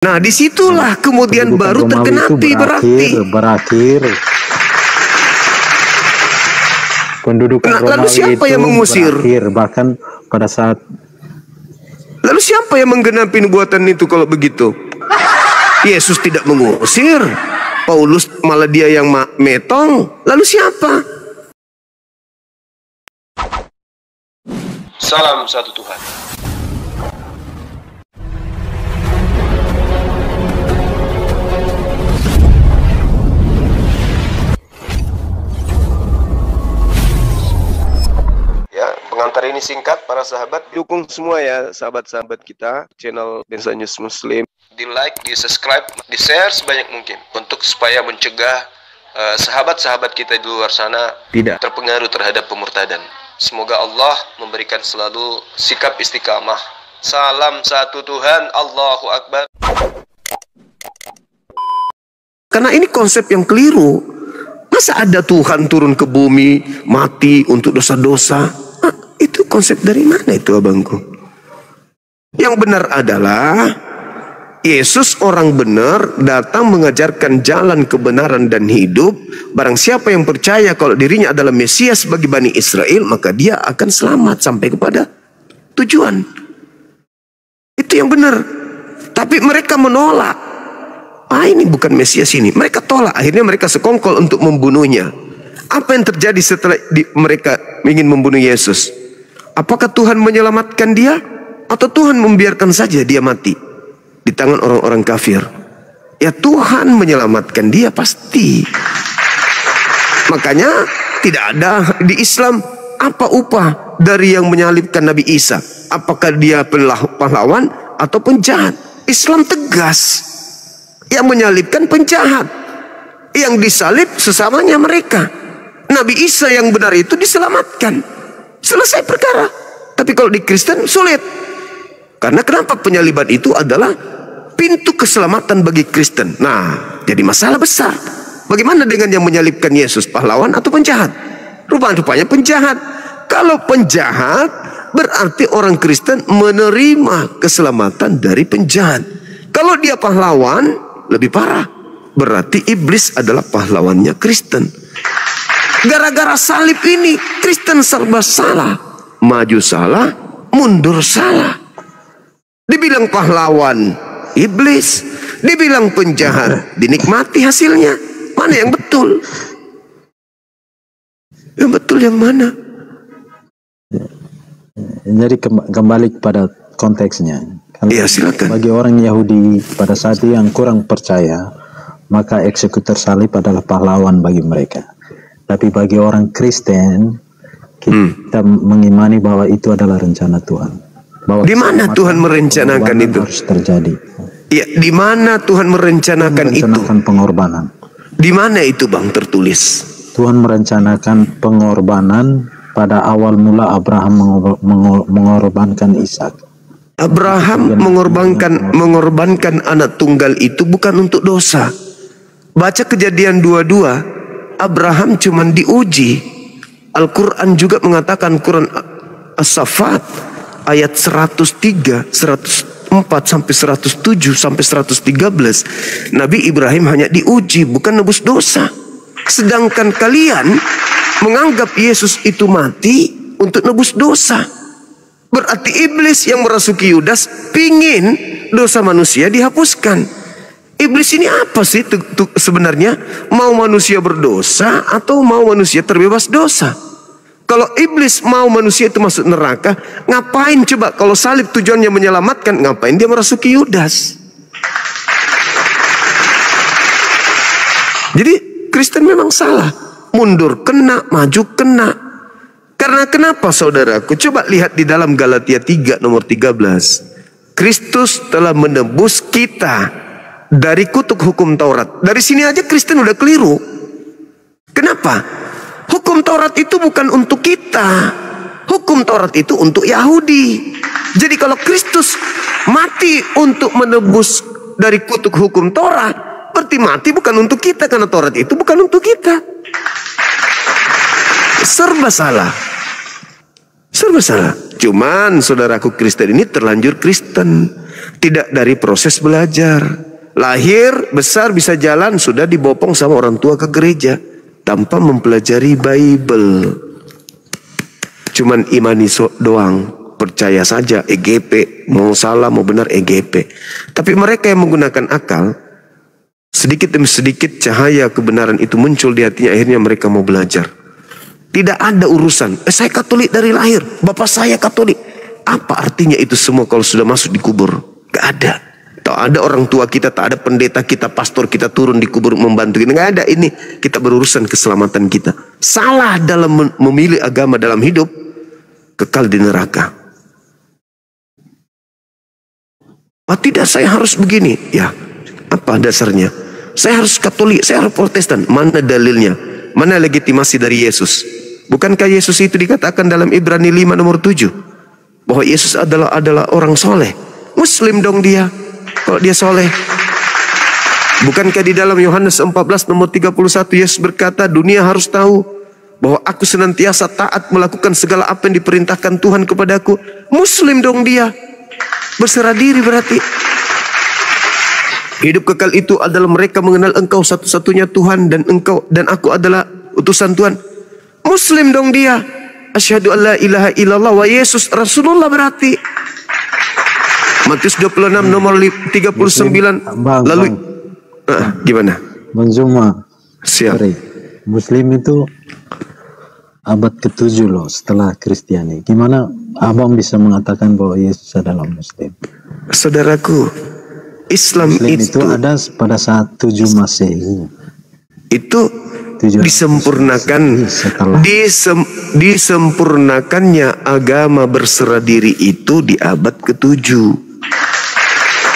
Nah, disitulah kemudian baru tergenapi berakhir. Pendudukan Romawi lalu siapa itu yang mengusir? Berakhir, bahkan pada saat. Lalu siapa yang menggenapi nubuatan itu kalau begitu? Yesus tidak mengusir. Paulus malah dia yang metong. Lalu siapa? Salam satu Tuhan. Pengantar ini singkat, para sahabat. Dukung semua ya sahabat-sahabat kita, channel Densa News Muslim. Di like, di subscribe, di share sebanyak mungkin. Untuk supaya mencegah sahabat-sahabat kita di luar sana tidak terpengaruh terhadap pemurtadan. Semoga Allah memberikan selalu sikap istiqamah. Salam satu Tuhan, Allahu Akbar. Karena ini konsep yang keliru. Masa ada Tuhan turun ke bumi, mati untuk dosa-dosa? Itu konsep dari mana itu, abangku? Yang benar adalah Yesus orang benar datang mengajarkan jalan kebenaran dan hidup. Barang siapa yang percaya kalau dirinya adalah Mesias bagi Bani Israel, maka dia akan selamat sampai kepada tujuan. Itu yang benar. Tapi mereka menolak. Ini bukan Mesias ini. Mereka tolak. Akhirnya mereka sekongkol untuk membunuhnya. Apa yang terjadi setelah mereka ingin membunuh Yesus? Apakah Tuhan menyelamatkan dia? Atau Tuhan membiarkan saja dia mati di tangan orang-orang kafir? Ya, Tuhan menyelamatkan dia pasti. Makanya tidak ada di Islam apa upah dari yang menyalibkan Nabi Isa. Apakah dia pahlawan atau penjahat? Islam tegas. Yang menyalibkan penjahat, yang disalib sesamanya mereka. Nabi Isa yang benar itu diselamatkan, selesai perkara. Tapi kalau di Kristen sulit. Karena kenapa? Penyaliban itu adalah pintu keselamatan bagi Kristen. Nah, jadi masalah besar. Bagaimana dengan yang menyalibkan Yesus, pahlawan atau penjahat? Rupanya penjahat. Kalau penjahat, berarti orang Kristen menerima keselamatan dari penjahat. Kalau dia pahlawan, lebih parah. Berarti iblis adalah pahlawannya Kristen. Gara-gara salib ini, Kristen serba salah. Maju salah, mundur salah. Dibilang pahlawan, iblis. Dibilang penjahat, dinikmati hasilnya. Mana yang betul? Yang betul yang mana? Jadi kembali kepada konteksnya. Iya, silakan. Bagi orang Yahudi pada saat itu yang kurang percaya, maka eksekutor salib adalah pahlawan bagi mereka. Tapi bagi orang Kristen, kita mengimani bahwa itu adalah rencana Tuhan. Di mana Tuhan merencanakan itu? Harus terjadi. Ya, di mana Tuhan merencanakan itu? Pengorbanan. Di mana itu, Bang, tertulis? Tuhan merencanakan pengorbanan pada awal mula Abraham mengorbankan Ishak. Abraham mengorbankan anak tunggal itu bukan untuk dosa. Baca Kejadian 22, Abraham cuman diuji. Al-Quran juga mengatakan, Quran As-Saffat ayat 103, 104 sampai 107 sampai 113, Nabi Ibrahim hanya diuji, bukan nebus dosa. Sedangkan kalian menganggap Yesus itu mati untuk nebus dosa. Berarti iblis yang merasuki Yudas pingin dosa manusia dihapuskan. Iblis ini apa sih sebenarnya? Mau manusia berdosa atau mau manusia terbebas dosa? Kalau iblis mau manusia itu masuk neraka, ngapain coba? Kalau salib tujuannya menyelamatkan, ngapain dia merasuki Yudas? Jadi Kristen memang salah. Mundur kena, maju kena. Karena kenapa, saudaraku? Coba lihat di dalam Galatia 3 nomor 13. Kristus telah menebus kita dari kutuk hukum Taurat. Dari sini aja Kristen udah keliru. Kenapa? Hukum Taurat itu bukan untuk kita. Hukum Taurat itu untuk Yahudi. Jadi kalau Kristus mati untuk menebus dari kutuk hukum Taurat, berarti mati bukan untuk kita, karena Taurat itu bukan untuk kita. Serba salah. Serba salah. Cuman saudaraku Kristen ini terlanjur Kristen. Tidak dari proses belajar. Lahir, besar, bisa jalan, sudah dibopong sama orang tua ke gereja tanpa mempelajari Bible. Cuman imani doang, percaya saja, EGP, mau salah mau benar EGP. Tapi mereka yang menggunakan akal, sedikit demi sedikit cahaya kebenaran itu muncul di hatinya, akhirnya mereka mau belajar. Tidak ada urusan, saya Katolik dari lahir, bapak saya Katolik. Apa artinya itu semua kalau sudah masuk di kubur? Gak ada. Tak ada orang tua kita, tak ada pendeta kita, pastor kita turun di kubur membantu kita. Gak ada. Ini kita berurusan keselamatan kita. Salah dalam memilih agama dalam hidup, kekal di neraka. Oh tidak, saya harus begini. Ya, apa dasarnya? Saya harus Katolik, saya harus Protestan. Mana dalilnya? Mana legitimasi dari Yesus? Bukankah Yesus itu dikatakan dalam Ibrani 5 nomor 7 bahwa Yesus adalah orang soleh? Muslim dong dia kalau dia soleh. Bukankah di dalam Yohanes 14 nomor 31 Yesus berkata, dunia harus tahu bahwa aku senantiasa taat melakukan segala apa yang diperintahkan Tuhan kepadaku. Muslim dong dia. Berserah diri berarti. Hidup kekal itu adalah mereka mengenal Engkau satu-satunya Tuhan, dan Engkau dan aku adalah utusan Tuhan. Muslim dong dia. Asyhadu an la ilaha illallah wa Yesus Rasulullah berarti. Matius 26 nomor 39. Lalu gimana? Bang Zuma. Siap. Sorry. Muslim itu abad ke-7 loh setelah Kristiani. Gimana abang bisa mengatakan bahwa Yesus adalah Muslim? Saudaraku, Islam itu ada pada saat 7 Masehi. Itu disempurnakan, disempurnakannya agama berserah diri itu di abad ke-7.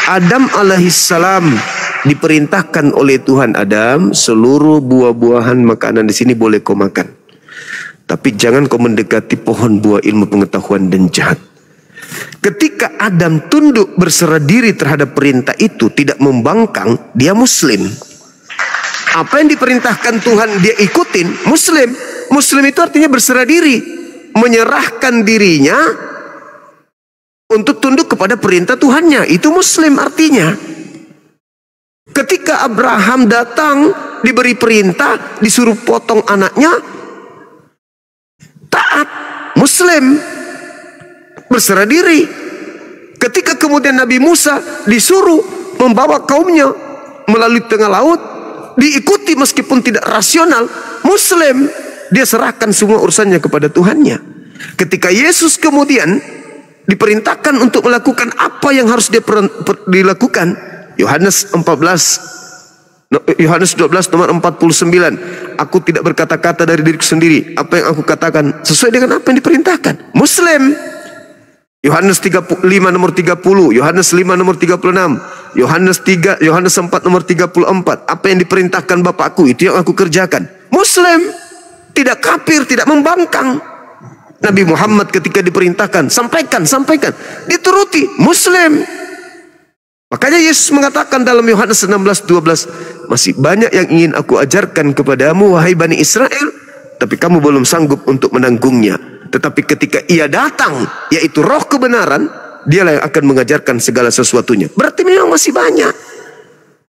Adam alaihissalam diperintahkan oleh Tuhan, Adam, seluruh buah-buahan makanan di sini boleh kau makan, tapi jangan kau mendekati pohon buah ilmu pengetahuan dan jahat. Ketika Adam tunduk berserah diri terhadap perintah itu, tidak membangkang, dia Muslim. Apa yang diperintahkan Tuhan dia ikutin, Muslim. Muslim itu artinya berserah diri, menyerahkan dirinya untuk tunduk kepada perintah Tuhannya. Itu Muslim artinya. Ketika Abraham datang, diberi perintah, disuruh potong anaknya, taat, Muslim, berserah diri. Ketika kemudian Nabi Musa disuruh membawa kaumnya melalui tengah laut, diikuti meskipun tidak rasional, Muslim, dia serahkan semua urusannya kepada Tuhannya. Ketika Yesus kemudian diperintahkan untuk melakukan apa yang harus dilakukan, Yohanes 12 nomor 49, aku tidak berkata-kata dari diriku sendiri, apa yang aku katakan sesuai dengan apa yang diperintahkan. Muslim. Yohanes 5 nomor 30, Yohanes 5 nomor 36, Yohanes 4 nomor 34, apa yang diperintahkan Bapakku itu yang aku kerjakan. Muslim, tidak kafir, tidak membangkang. Nabi Muhammad ketika diperintahkan, sampaikan, dituruti, Muslim. Makanya Yesus mengatakan dalam Yohanes 16:12, masih banyak yang ingin aku ajarkan kepadamu wahai Bani Israel, tapi kamu belum sanggup untuk menanggungnya. Tetapi ketika ia datang, yaitu roh kebenaran, dialah yang akan mengajarkan segala sesuatunya. Berarti memang masih banyak,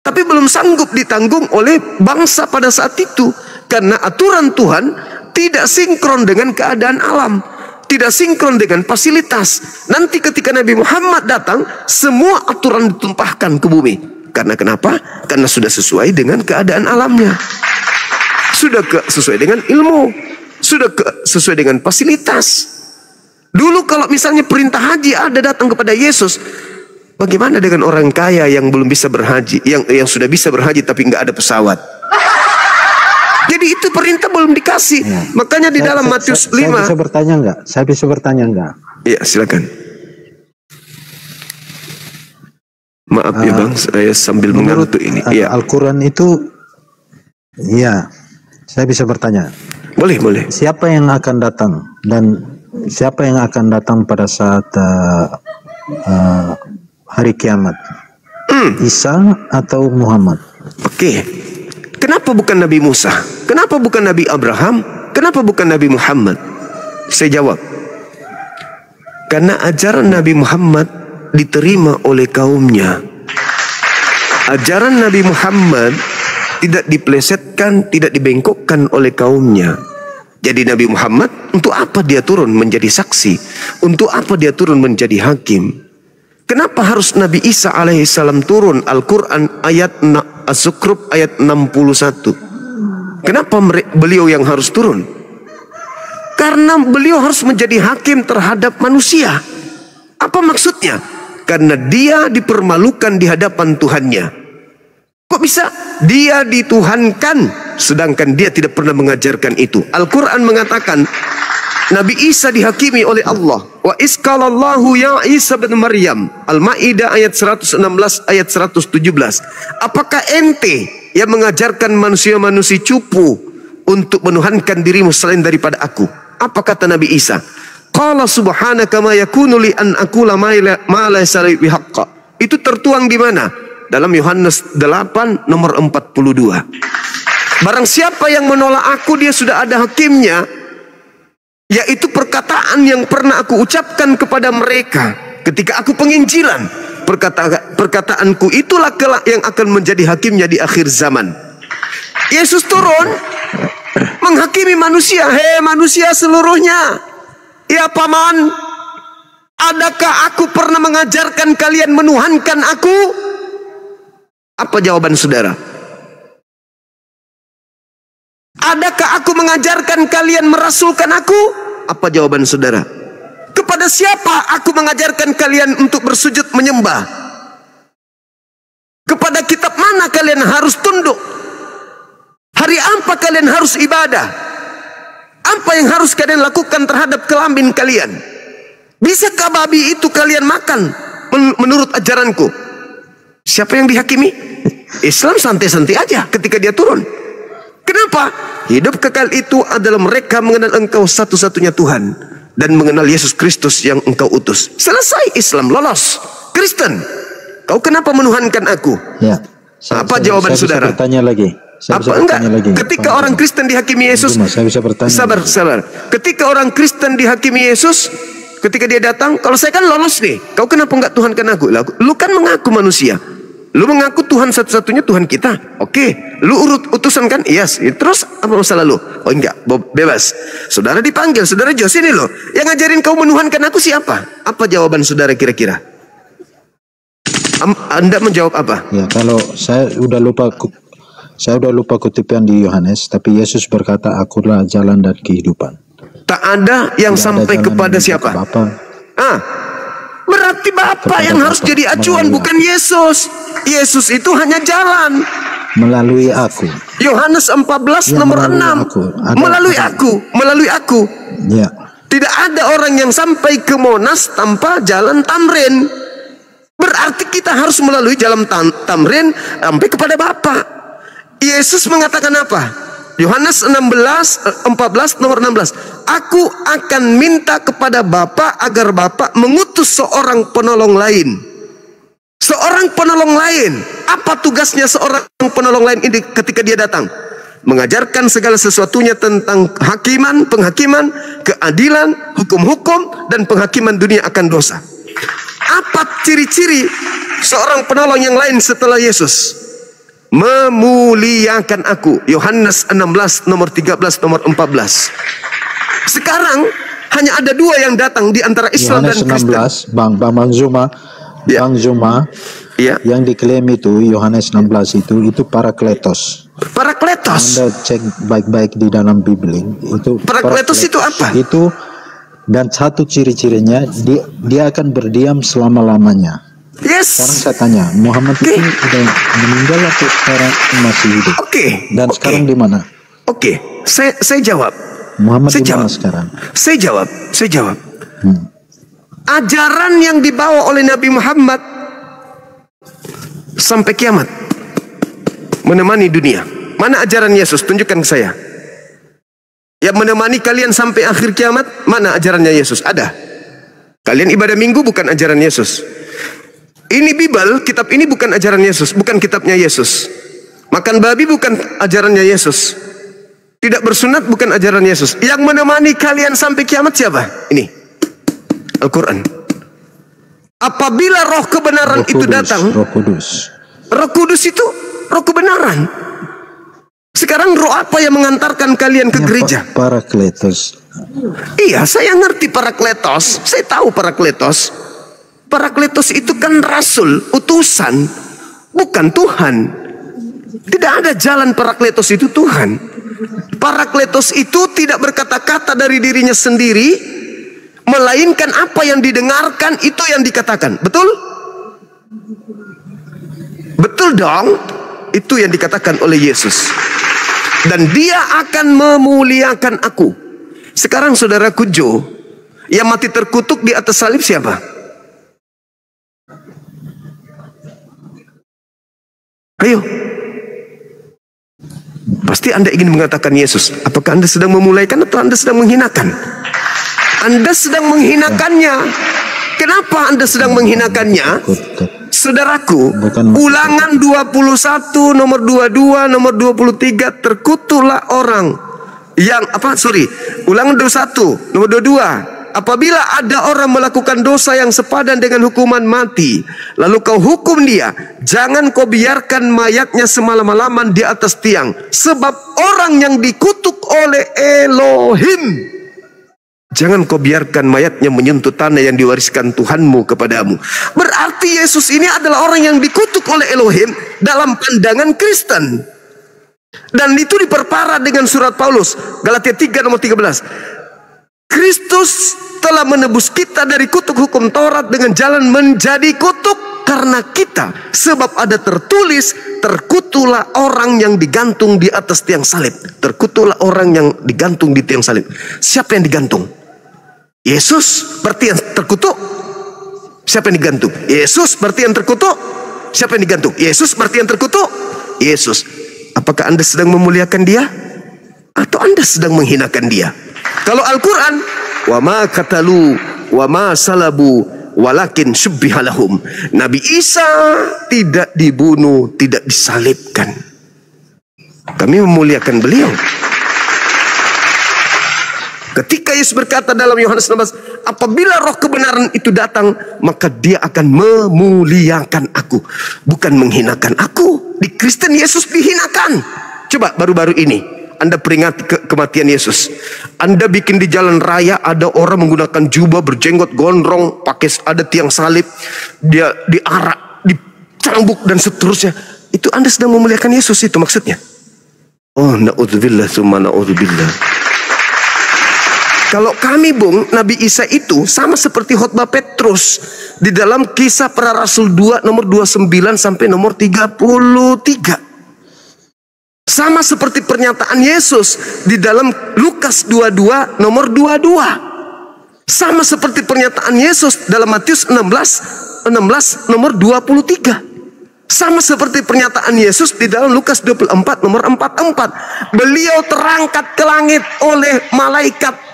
tapi belum sanggup ditanggung oleh bangsa pada saat itu. Karena aturan Tuhan tidak sinkron dengan keadaan alam, tidak sinkron dengan fasilitas. Nanti ketika Nabi Muhammad datang, semua aturan ditumpahkan ke bumi. Karena kenapa? Karena sudah sesuai dengan keadaan alamnya, sudah sesuai dengan ilmu, sudah sesuai dengan fasilitas. Dulu kalau misalnya perintah haji ada datang kepada Yesus, bagaimana dengan orang kaya yang belum bisa berhaji, yang sudah bisa berhaji tapi nggak ada pesawat? Jadi itu perintah belum dikasih. Ya. Makanya di dalam Matius 5. Saya bisa bertanya nggak? Saya bisa bertanya nggak? Iya, silakan. Maaf ya Bang, saya sambil mengantuk ini. Ya. Al-Quran itu, ya, saya bisa bertanya. Boleh. Siapa yang akan datang dan siapa yang akan datang pada saat hari kiamat? Isa atau Muhammad? Oke. Kenapa bukan Nabi Musa? Kenapa bukan Nabi Abraham? Kenapa bukan Nabi Muhammad? Saya jawab, karena ajaran Nabi Muhammad diterima oleh kaumnya. Ajaran Nabi Muhammad tidak dipelesetkan, tidak dibengkokkan oleh kaumnya. Jadi Nabi Muhammad, untuk apa dia turun menjadi saksi? Untuk apa dia turun menjadi hakim? Kenapa harus Nabi Isa alaihissalam turun? Al-Quran ayat Az-Zukhruf ayat 61. Kenapa beliau yang harus turun? Karena beliau harus menjadi hakim terhadap manusia. Apa maksudnya? Karena dia dipermalukan di hadapan Tuhannya. Kok bisa? Dia dituhankan, sedangkan dia tidak pernah mengajarkan itu. Al-Quran mengatakan, Nabi Isa dihakimi oleh Allah. Wa isqalallahu ya Isa bin Maryam. Al-Ma'idah ayat 116 ayat 117. Apakah ente yang mengajarkan manusia-manusia cupu untuk menuhankan dirimu selain daripada aku? Apa kata Nabi Isa? Qala subhanaka ma yakunu li an aqula ma laysa li bihaqqa. Itu tertuang di mana? Dalam Yohanes 8 nomor 42. Barang siapa yang menolak aku, dia sudah ada hakimnya, yaitu perkataan yang pernah aku ucapkan kepada mereka ketika aku penginjilan. Perkataanku itulah kelak yang akan menjadi hakimnya di akhir zaman. Yesus turun menghakimi manusia. Hei manusia seluruhnya, ya paman, adakah aku pernah mengajarkan kalian menuhankan aku? Apa jawaban saudara? Adakah aku mengajarkan kalian merasulkan aku? Apa jawaban saudara? Kepada siapa aku mengajarkan kalian untuk bersujud menyembah? Kepada kitab mana kalian harus tunduk? Hari apa kalian harus ibadah? Apa yang harus kalian lakukan terhadap kelamin kalian? Bisakah babi itu kalian makan menurut ajaranku? Siapa yang dihakimi? Islam santai-santai aja ketika dia turun. Kenapa? Hidup kekal itu adalah mereka mengenal engkau satu-satunya Tuhan dan mengenal Yesus Kristus yang engkau utus. Selesai Islam, lolos. Kristen, kau kenapa menuhankan aku? Ya. Apa jawaban saudara? Bertanya lagi. Apa enggak? Ketika orang Kristen dihakimi Yesus, saya bisa bertanya. Sabar. Ketika orang Kristen dihakimi Yesus, ketika dia datang, kalau saya kan lolos nih, kau kenapa enggak tuhankan aku? Lu kan mengaku manusia. Lu mengaku Tuhan satu-satunya Tuhan kita. Oke, lu urut utusan kan? Yes. Terus apa masalah lu? Oh enggak, bebas. Saudara dipanggil, saudara Jos ini loh. Yang ngajarin kau menuhankan aku siapa? Apa jawaban saudara kira-kira? Anda menjawab apa? Ya, kalau saya udah lupa kutipan di Yohanes, tapi Yesus berkata, akulah jalan dan kehidupan. Tak ada yang sampai kepada siapa? Berarti Bapa yang harus jadi acuan, bukan Yesus. Yesus itu hanya jalan. Melalui aku. Yohanes 14 nomor 6. Melalui aku. Ya. Tidak ada orang yang sampai ke Monas tanpa jalan Tamrin. Berarti kita harus melalui jalan Tamrin sampai kepada Bapa. Yesus mengatakan apa? Yohanes 14 nomor 16. Aku akan minta kepada Bapa agar Bapa mengutus seorang penolong lain. Seorang penolong lain. Apa tugasnya seorang penolong lain ini ketika dia datang? Mengajarkan segala sesuatunya tentang penghakiman, keadilan, hukum-hukum, dan penghakiman dunia akan dosa. Apa ciri-ciri seorang penolong yang lain setelah Yesus? Memuliakan aku. Yohanes 16 nomor 13 nomor 14. Sekarang hanya ada dua yang datang di antara Islam Yohanes dan Kristen. 16, Bang Zuma. Ya. Bang Zuma. Ya. Yang diklaim itu Yohanes 16 itu Parakletos. Parakletos. Anda cek baik-baik di dalam Bibli itu. Parakletos itu apa? Itu, dan satu ciri-cirinya dia akan berdiam selama-lamanya. Yes. Sekarang saya tanya, Muhammad itu sudah meninggal atau sekarang masih hidup? Dan sekarang di mana? Saya jawab. Muhammad di mana sekarang? Saya jawab. Ajaran yang dibawa oleh Nabi Muhammad sampai kiamat menemani dunia. Mana ajaran Yesus? Tunjukkan ke saya. Yang menemani kalian sampai akhir kiamat, mana ajarannya Yesus? Ada. Kalian ibadah minggu bukan ajaran Yesus. Ini Bible, kitab ini bukan ajaran Yesus, bukan kitabnya Yesus. Makan babi bukan ajarannya Yesus. Tidak bersunat bukan ajaran Yesus. Yang menemani kalian sampai kiamat siapa? Ini Al-Quran. Apabila roh kebenaran itu datang, Roh Kudus. Roh Kudus itu roh kebenaran. Sekarang roh apa yang mengantarkan kalian ke gereja? Parakletos. Iya, saya ngerti Parakletos. Saya tahu Parakletos. Parakletos itu kan rasul, utusan, bukan Tuhan. Tidak ada jalan Parakletos itu Tuhan. Parakletos itu tidak berkata-kata dari dirinya sendiri, melainkan apa yang didengarkan itu yang dikatakan. Betul? Betul dong. Itu yang dikatakan oleh Yesus. Dan dia akan memuliakan aku. Sekarang saudaraku Jo, yang mati terkutuk di atas salib siapa? Ayo. Pasti Anda ingin mengatakan Yesus. Apakah Anda sedang memulaikan atau Anda sedang menghinakan? Anda sedang menghinakannya. Kenapa Anda sedang menghinakannya? Saudaraku, Ulangan 21 nomor 22 nomor 23, terkutuklah orang yang Ulangan 21 nomor 22. Apabila ada orang melakukan dosa yang sepadan dengan hukuman mati, lalu kau hukum dia, jangan kau biarkan mayatnya semalam-malaman di atas tiang, sebab orang yang dikutuk oleh Elohim, jangan kau biarkan mayatnya menyentuh tanah yang diwariskan Tuhanmu kepadamu. Berarti Yesus ini adalah orang yang dikutuk oleh Elohim dalam pandangan Kristen. Dan itu diperparah dengan surat Paulus, Galatia 3 nomor 13. Kristus telah menebus kita dari kutuk hukum Taurat dengan jalan menjadi kutuk karena kita. Sebab ada tertulis, terkutuklah orang yang digantung di atas tiang salib. Terkutuklah orang yang digantung di tiang salib. Siapa yang digantung? Yesus berarti yang terkutuk. Siapa yang digantung? Yesus berarti yang terkutuk. Siapa yang digantung? Yesus berarti yang terkutuk. Yesus. Apakah Anda sedang memuliakan dia? Atau Anda sedang menghinakan dia? Kalau Al-Quran, wa ma katalu wa ma salabu walakin syubbiha lahum. Nabi Isa tidak dibunuh, tidak disalibkan. Kami memuliakan beliau. Ketika Yesus berkata dalam Yohanes 16, apabila roh kebenaran itu datang, maka dia akan memuliakan aku, bukan menghinakan aku. Di Kristen Yesus dihinakan. Coba baru-baru ini Anda peringati kematian Yesus. Anda bikin di jalan raya ada orang menggunakan jubah, berjenggot, gondrong, pakai ada tiang salib, dia diarak, dicambuk dan seterusnya. Itu Anda sedang memuliakan Yesus, itu maksudnya. Oh, na'udzubillah summa na'udzubillah. Kalau kami Bung, Nabi Isa itu sama seperti khotbah Petrus di dalam Kisah Para Rasul 2 nomor 29 sampai nomor 33. Sama seperti pernyataan Yesus di dalam Lukas 22 nomor 22. Sama seperti pernyataan Yesus dalam Matius 16 nomor 23. Sama seperti pernyataan Yesus di dalam Lukas 24 nomor 44. Beliau terangkat ke langit oleh malaikat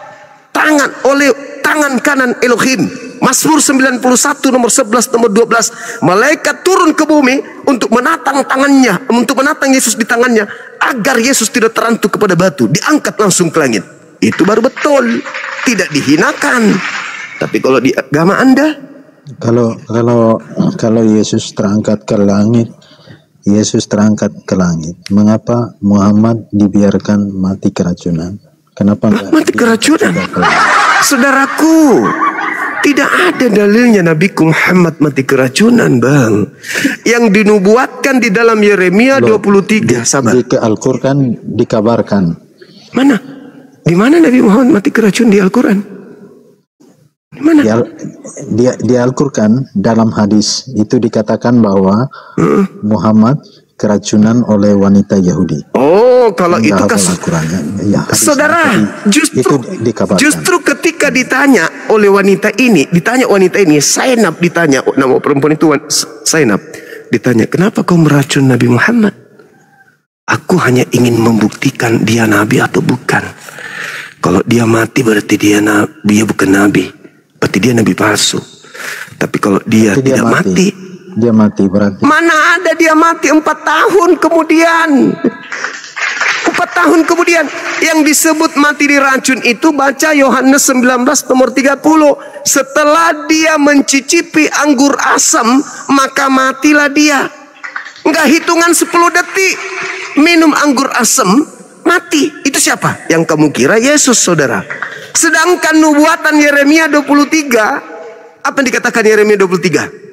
oleh tangan kanan Elohim. Mazmur 91 nomor 11 nomor 12. Malaikat turun ke bumi untuk menatang tangannya, untuk menatang Yesus di tangannya, agar Yesus tidak terantuk kepada batu, diangkat langsung ke langit. Itu baru betul, tidak dihinakan. Tapi kalau di agama Anda, kalau Yesus terangkat ke langit, mengapa Muhammad dibiarkan mati keracunan? Kenapa mati keracunan? Saudaraku, tidak ada dalilnya Nabi Muhammad mati keracunan, Bang. Yang dinubuatkan di dalam Yeremia 23, sabar. Di Al-Quran dikabarkan. Mana? Di mana Nabi Muhammad mati keracunan di Al-Quran? Di mana? Di Al-Quran dalam hadis itu dikatakan bahwa Muhammad keracunan oleh wanita Yahudi. Oh, kalau itu ya, saudara, justru ketika ditanya oleh wanita ini, Zainab ditanya, nama perempuan itu Zainab, ditanya, kenapa kau meracun Nabi Muhammad? Aku hanya ingin membuktikan dia nabi atau bukan. Kalau dia mati berarti dia bukan nabi, berarti dia nabi palsu. Tapi kalau dia tidak mati, dia mati berarti. Mana ada dia mati 4 tahun kemudian. 4 tahun kemudian. Yang disebut mati diracun itu baca Yohanes 19 nomor 30. Setelah dia mencicipi anggur asam, maka matilah dia. Enggak hitungan 10 detik minum anggur asam, mati. Itu siapa? Yang kamu kira Yesus, saudara. Sedangkan nubuatan Yeremia 23, apa yang dikatakan Yeremia 23?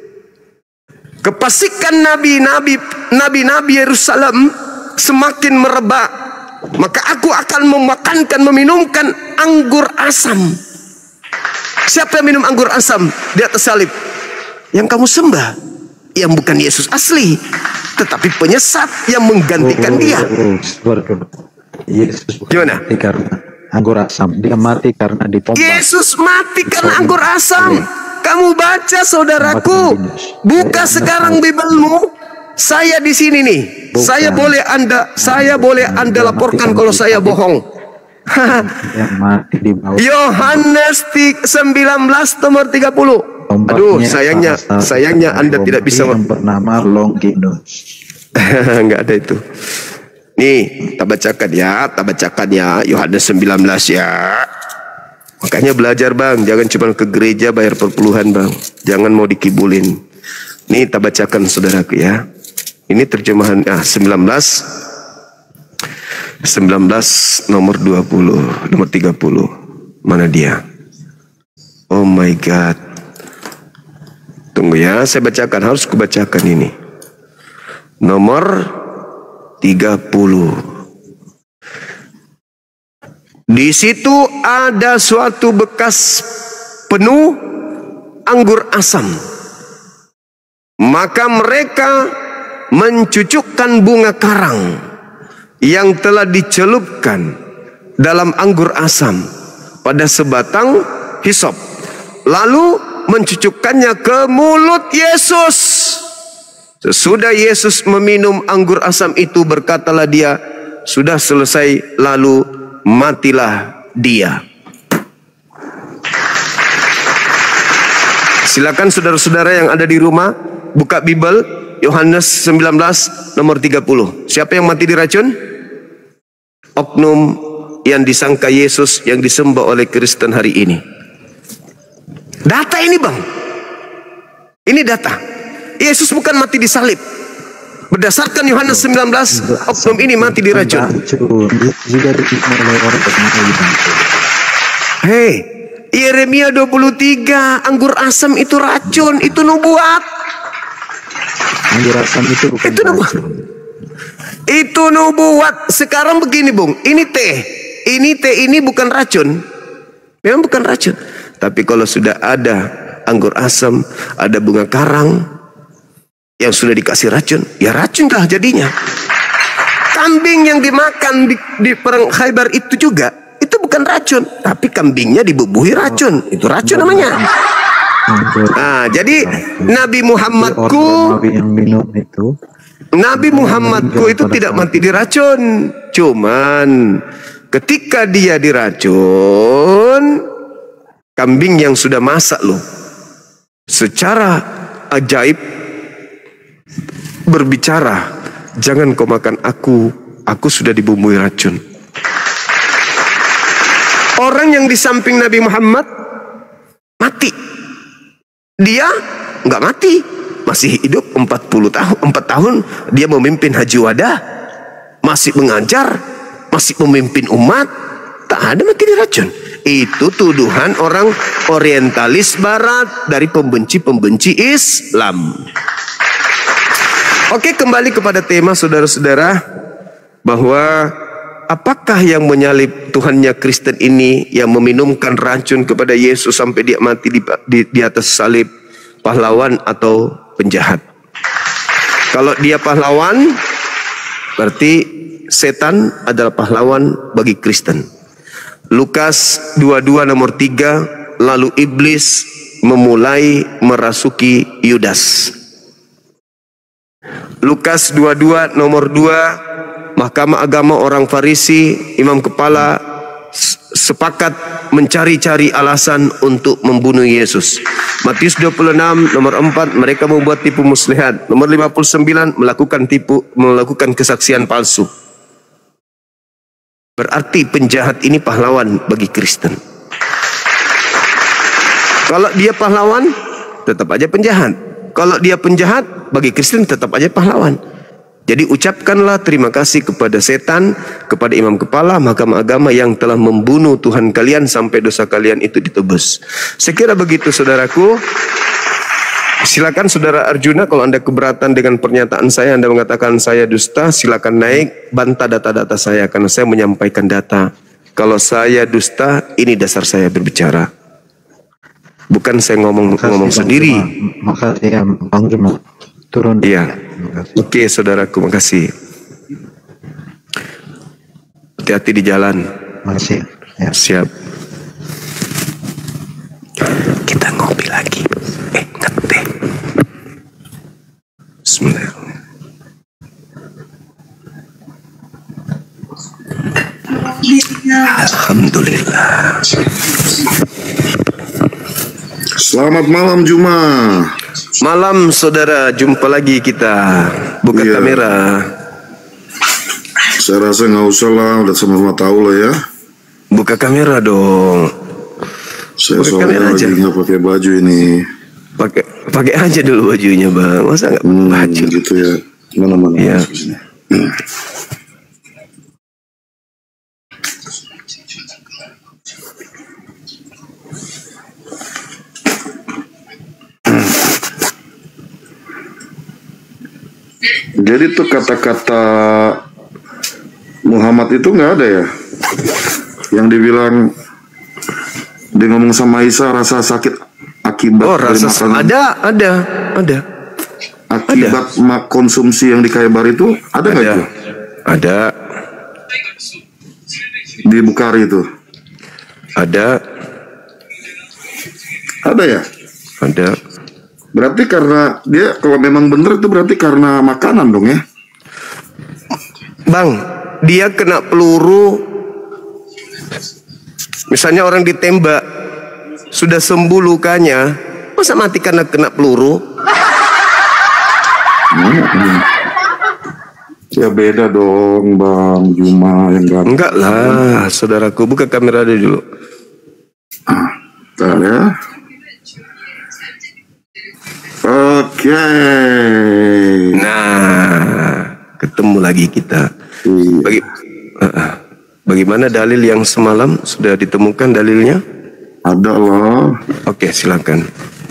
Kepastikan nabi-nabi Yerusalem semakin merebak, maka aku akan meminumkan anggur asam. Siapa yang minum anggur asam di atas salib? Yang kamu sembah, yang bukan Yesus asli, tetapi penyesat yang menggantikan dia. Yesus gimana? Karena anggur asam, dia mati karena dipompa. Yesus mati karena anggur asam. Kamu baca, saudaraku, buka sekarang Bibelmu. Saya di sini nih. Saya boleh Anda laporkan kalau saya bohong. Yohanes 19 nomor 30. Aduh, sayangnya Anda tidak bisa. Bernama Longinus. Enggak ada itu. Nih, tak bacakan ya Yohanes 19 ya. Makanya belajar, Bang, jangan cuma ke gereja bayar perpuluhan, Bang. Jangan mau dikibulin. Nih, tak bacakan saudaraku ya. Ini terjemahan 19 nomor 20, nomor 30. Mana dia? Oh my God. Tunggu ya, saya bacakan, harus kubacakan ini. Nomor 30. Di situ ada suatu bekas penuh anggur asam. Maka mereka mencucukkan bunga karang yang telah dicelupkan dalam anggur asam pada sebatang hisop, lalu mencucukkannya ke mulut Yesus. Sesudah Yesus meminum anggur asam itu, berkatalah dia, sudah selesai, lalu matilah dia. Silakan saudara-saudara yang ada di rumah buka Bible Yohanes 19 nomor 30. Siapa yang mati diracun? Oknum yang disangka Yesus, yang disembah oleh Kristen hari ini. Data ini, Bang. Ini data. Yesus bukan mati disalib. Berdasarkan Yohanes 19, oknum ini mati diracun. Hei, Yeremia 23, anggur asam itu racun, itu nubuat. Anggur asam itu bukan racun. Itu nubuat. Sekarang begini, Bung, ini teh ini bukan racun. Memang bukan racun. Tapi kalau sudah ada anggur asam, ada bunga karang yang sudah dikasih racun, ya racun lah jadinya. Kambing yang dimakan di perang Khaybar itu juga, itu bukan racun, tapi kambingnya dibubuhi racun. Itu racun namanya. Nah, jadi Nabi Muhammadku itu tidak mati diracun. Cuman ketika dia diracun, kambing yang sudah masak loh, secara ajaib berbicara, jangan kau makan aku sudah dibumbui racun. Orang yang di samping Nabi Muhammad mati, dia nggak mati, masih hidup 4 tahun dia memimpin haji wada, masih mengajar, masih memimpin umat, tak ada mati diracun. Itu tuduhan orang orientalis barat dari pembenci-pembenci Islam. Oke, kembali kepada tema saudara-saudara, bahwa apakah yang menyalib Tuhannya Kristen ini, yang meminumkan racun kepada Yesus sampai dia mati di atas salib, pahlawan atau penjahat? Kalau dia pahlawan, berarti setan adalah pahlawan bagi Kristen. Lukas 22 nomor 3, lalu iblis memulai merasuki Yudas. Lukas 22 nomor 2, mahkamah agama orang Farisi, imam kepala sepakat mencari-cari alasan untuk membunuh Yesus. Matius 26 nomor 4, mereka membuat tipu muslihat. Nomor 59, melakukan kesaksian palsu. berarti penjahat ini pahlawan bagi Kristen. Kalau dia pahlawan, tetap aja penjahat. Kalau dia penjahat, bagi Kristen tetap aja pahlawan. Jadi ucapkanlah terima kasih kepada setan, kepada imam kepala, mahkamah agama yang telah membunuh Tuhan kalian sampai dosa kalian itu ditebus. Saya kira begitu saudaraku. Silakan saudara Arjuna, kalau Anda keberatan dengan pernyataan saya, Anda mengatakan saya dusta, silakan naik, bantah data-data saya karena saya menyampaikan data. Kalau saya dusta, ini dasar saya berbicara. Bukan saya ngomong sendiri. Makasih ya Bang Juma. Turun. Iya. Oke saudaraku, makasih. Hati-hati di jalan. Makasih. Ya. Siap. Kita ngopi lagi. Ngeteh. Bismillahirrahmanirrahim. Alhamdulillah. Selamat malam Juma. Malam saudara, jumpa lagi kita. Buka kamera. Saya rasa nggak usah lah, udah sama-sama tahu lah ya. Buka kamera dong. Saya Buka soalnya kamera lagi aja. nggak pakai baju ini. Pakai aja dulu bajunya bang. Masa nggak baju? Gitu ya. Mana-mana. Iya. Jadi tuh kata-kata Muhammad itu nggak ada ya? Yang dibilang dia ngomong sama Isa rasa sakit akibat dari makanan. Ada. Akibat konsumsi yang di Khaybar itu ada nggak itu? Ada. Di Bukhari itu Ada ya? Ada. Berarti karena dia kalau memang benar itu berarti karena makanan dong ya? Bang, dia kena peluru. Misalnya orang ditembak, sudah sembuh lukanya, masa mati karena kena peluru? Ya beda dong Bang Juma yang gak. Enggak lah, saudaraku. Buka kamera dulu. Bentar ya. Oke. Nah, ketemu lagi kita. Bagaimana dalil yang semalam sudah ditemukan dalilnya? Ada loh. Oke, silakan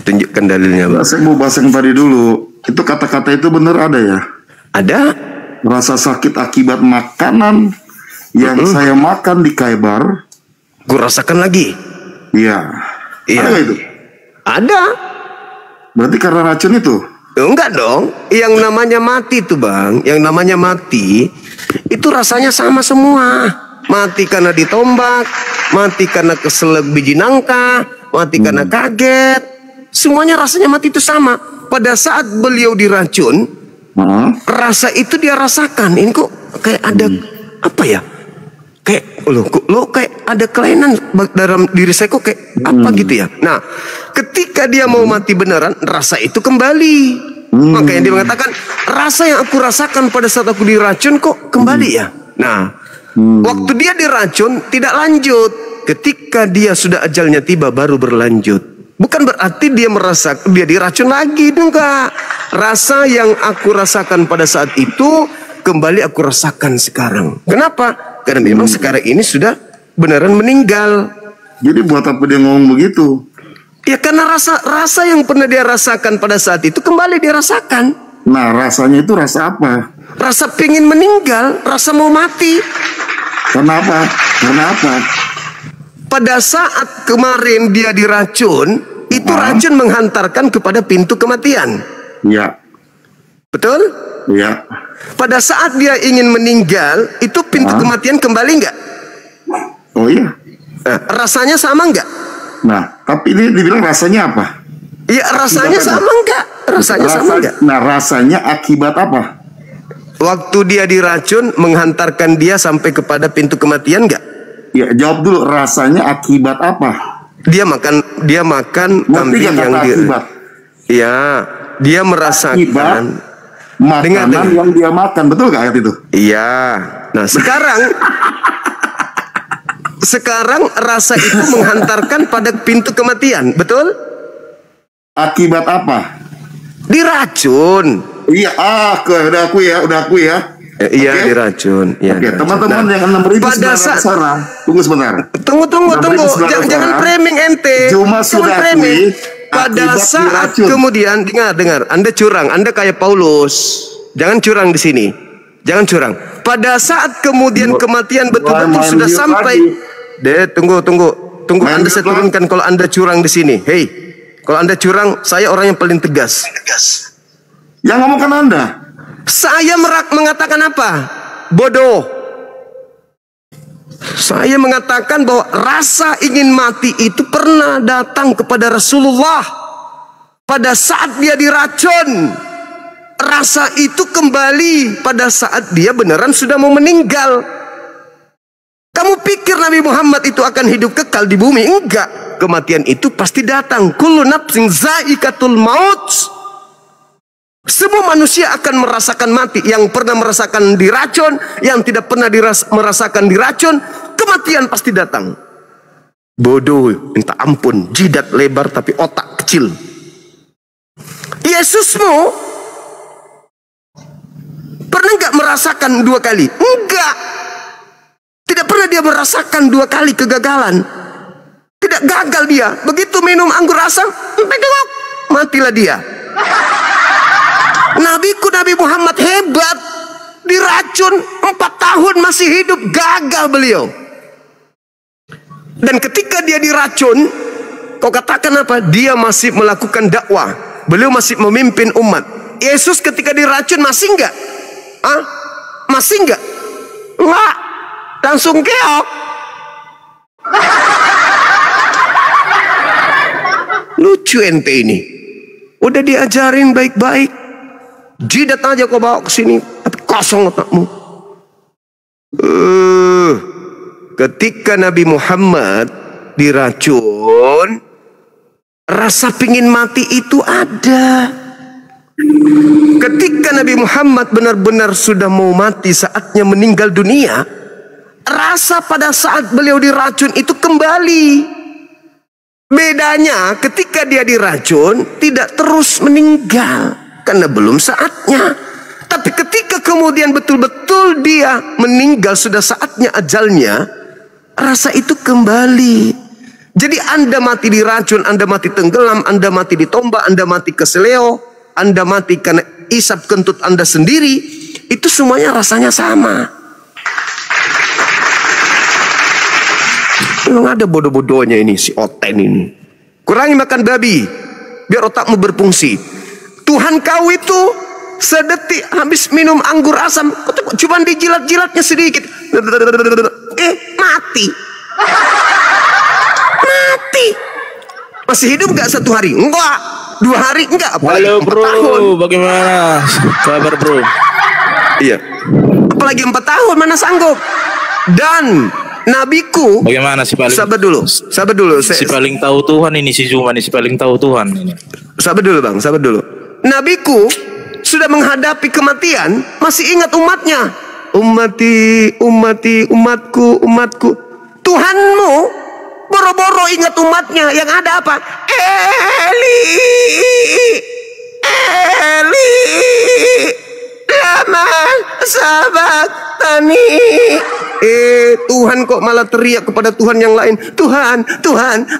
tunjukkan dalilnya, Bang. Saya mau bahas yang tadi dulu. Itu kata-kata itu benar ada ya? Ada. Rasa sakit akibat makanan yang saya makan di Khaybar. Gue rasakan lagi. Iya. Iya. Ada nggak itu? Ada. Berarti karena racun itu? Enggak dong. Yang namanya mati tuh bang, yang namanya mati itu rasanya sama semua. Mati karena ditombak, mati karena keselak biji nangka, mati karena kaget. Semuanya rasanya mati itu sama. Pada saat beliau diracun, rasa itu dia rasakan. Ini kok kayak ada apa ya? Kayak lo kayak ada kelainan dalam diri saya kok kayak apa gitu ya. Nah, ketika dia mau mati beneran, rasa itu kembali. Makanya dia mengatakan rasa yang aku rasakan pada saat aku diracun kok kembali ya. Nah, waktu dia diracun tidak lanjut. Ketika dia sudah ajalnya tiba baru berlanjut. Bukan berarti dia merasa dia diracun lagi, enggak. Rasa yang aku rasakan pada saat itu kembali aku rasakan sekarang. Kenapa? Karena memang sekarang ini sudah beneran meninggal. Jadi buat apa dia ngomong begitu? Ya karena rasa yang pernah dia rasakan pada saat itu kembali dia rasakan. Nah rasanya itu rasa apa? Rasa pingin meninggal, rasa mau mati. Kenapa? Karena apa? Pada saat kemarin dia diracun, itu racun menghantarkan kepada pintu kematian. Ya. Betul? Ya. Pada saat dia ingin meninggal, itu pintu kematian kembali nggak? Oh iya. Nah, rasanya sama nggak? Nah, tapi ini dibilang rasanya apa? Iya, rasanya sama nggak? Rasanya sama nggak? Nah, rasanya akibat apa? Waktu dia diracun, menghantarkan dia sampai kepada pintu kematian nggak? Ya, jawab dulu. Rasanya akibat apa? Dia makan kambing yang akibat? Iya, dia merasakan makanan dengar. yang dia makan, betul gak ayat itu? Iya. Nah sekarang Sekarang rasa itu menghantarkan pada pintu kematian, betul? Akibat apa? Diracun. Iya, udah aku ya. Iya, Oke? diracun. Ya, Oke, diracun. teman-teman Nah, yang 6.900 pada saat orang, tunggu sebentar. Tunggu. 6.900 Jangan orang, framing ente. cuma Jangan sudah framing. akui Pada akibat saat diracun. kemudian dengar, Anda curang, Anda kayak Paulus. Jangan curang di sini. Jangan curang. Pada saat kemudian kematian betul-betul main sudah mute sampai. lagi. Tunggu. Main Anda mute saya turunkan kalau Anda curang di sini. Hei, kalau Anda curang, saya orang yang paling tegas. Yang ngomong kan Anda. Saya mengatakan apa? Bodoh. Saya mengatakan bahwa rasa ingin mati itu pernah datang kepada Rasulullah pada saat dia diracun. Rasa itu kembali pada saat dia beneran sudah mau meninggal. Kamu pikir Nabi Muhammad itu akan hidup kekal di bumi? Enggak. Kematian itu pasti datang. Kullu nafsin zaikatul maut. Semua manusia akan merasakan mati. Yang pernah merasakan diracun, yang tidak pernah merasakan diracun, kematian pasti datang. Bodoh, minta ampun, jidat lebar tapi otak kecil. Yesusmu pernah nggak merasakan 2 kali? Enggak. Tidak pernah dia merasakan 2 kali kegagalan. Tidak gagal dia. Begitu minum anggur asam, matilah dia. Nabiku Nabi Muhammad hebat, diracun 4 tahun masih hidup, gagal beliau. Dan ketika dia diracun, kau katakan apa? Dia masih melakukan dakwah, beliau masih memimpin umat. Yesus ketika diracun masih enggak? Masih enggak? Enggak, langsung keok. Lucu ente ini, udah diajarin baik-baik. Jidat aja kau bawa ke sini, tapi kosong otakmu. Ketika Nabi Muhammad diracun, rasa pingin mati itu ada. Ketika Nabi Muhammad benar-benar sudah mau mati, saatnya meninggal dunia, rasa pada saat beliau diracun itu kembali. Bedanya ketika dia diracun tidak terus meninggal karena belum saatnya. Tapi ketika kemudian betul-betul dia meninggal, sudah saatnya ajalnya, rasa itu kembali. Jadi Anda mati diracun, Anda mati tenggelam, Anda mati ditombak, Anda mati keseleo, Anda mati karena isap kentut Anda sendiri, itu semuanya rasanya sama. Memang ada bodoh-bodohnya ini si Oten ini. Kurangi makan babi biar otakmu berfungsi. Tuhan kau itu sedetik habis minum anggur asam, cuma dijilat-jilatnya sedikit, mati. Mati. Masih hidup gak 1 hari? Enggak. 2 hari? Enggak. Apalagi Halo 4 bro, tahun. bagaimana kabar bro? Iya. Apalagi 4 tahun, mana sanggup. Dan nabiku, Bagaimana si paling sabar dulu. si paling tahu Tuhan ini, si Zuma nih, si paling tahu Tuhan ini. Sabar dulu bang, sabar dulu. Nabiku sudah menghadapi kematian, masih ingat umatnya. Umatku. Tuhanmu boro-boro ingat umatnya, yang ada apa? Eli, lama sabaktani. Tuhan kok malah teriak kepada Tuhan yang lain. Tuhan,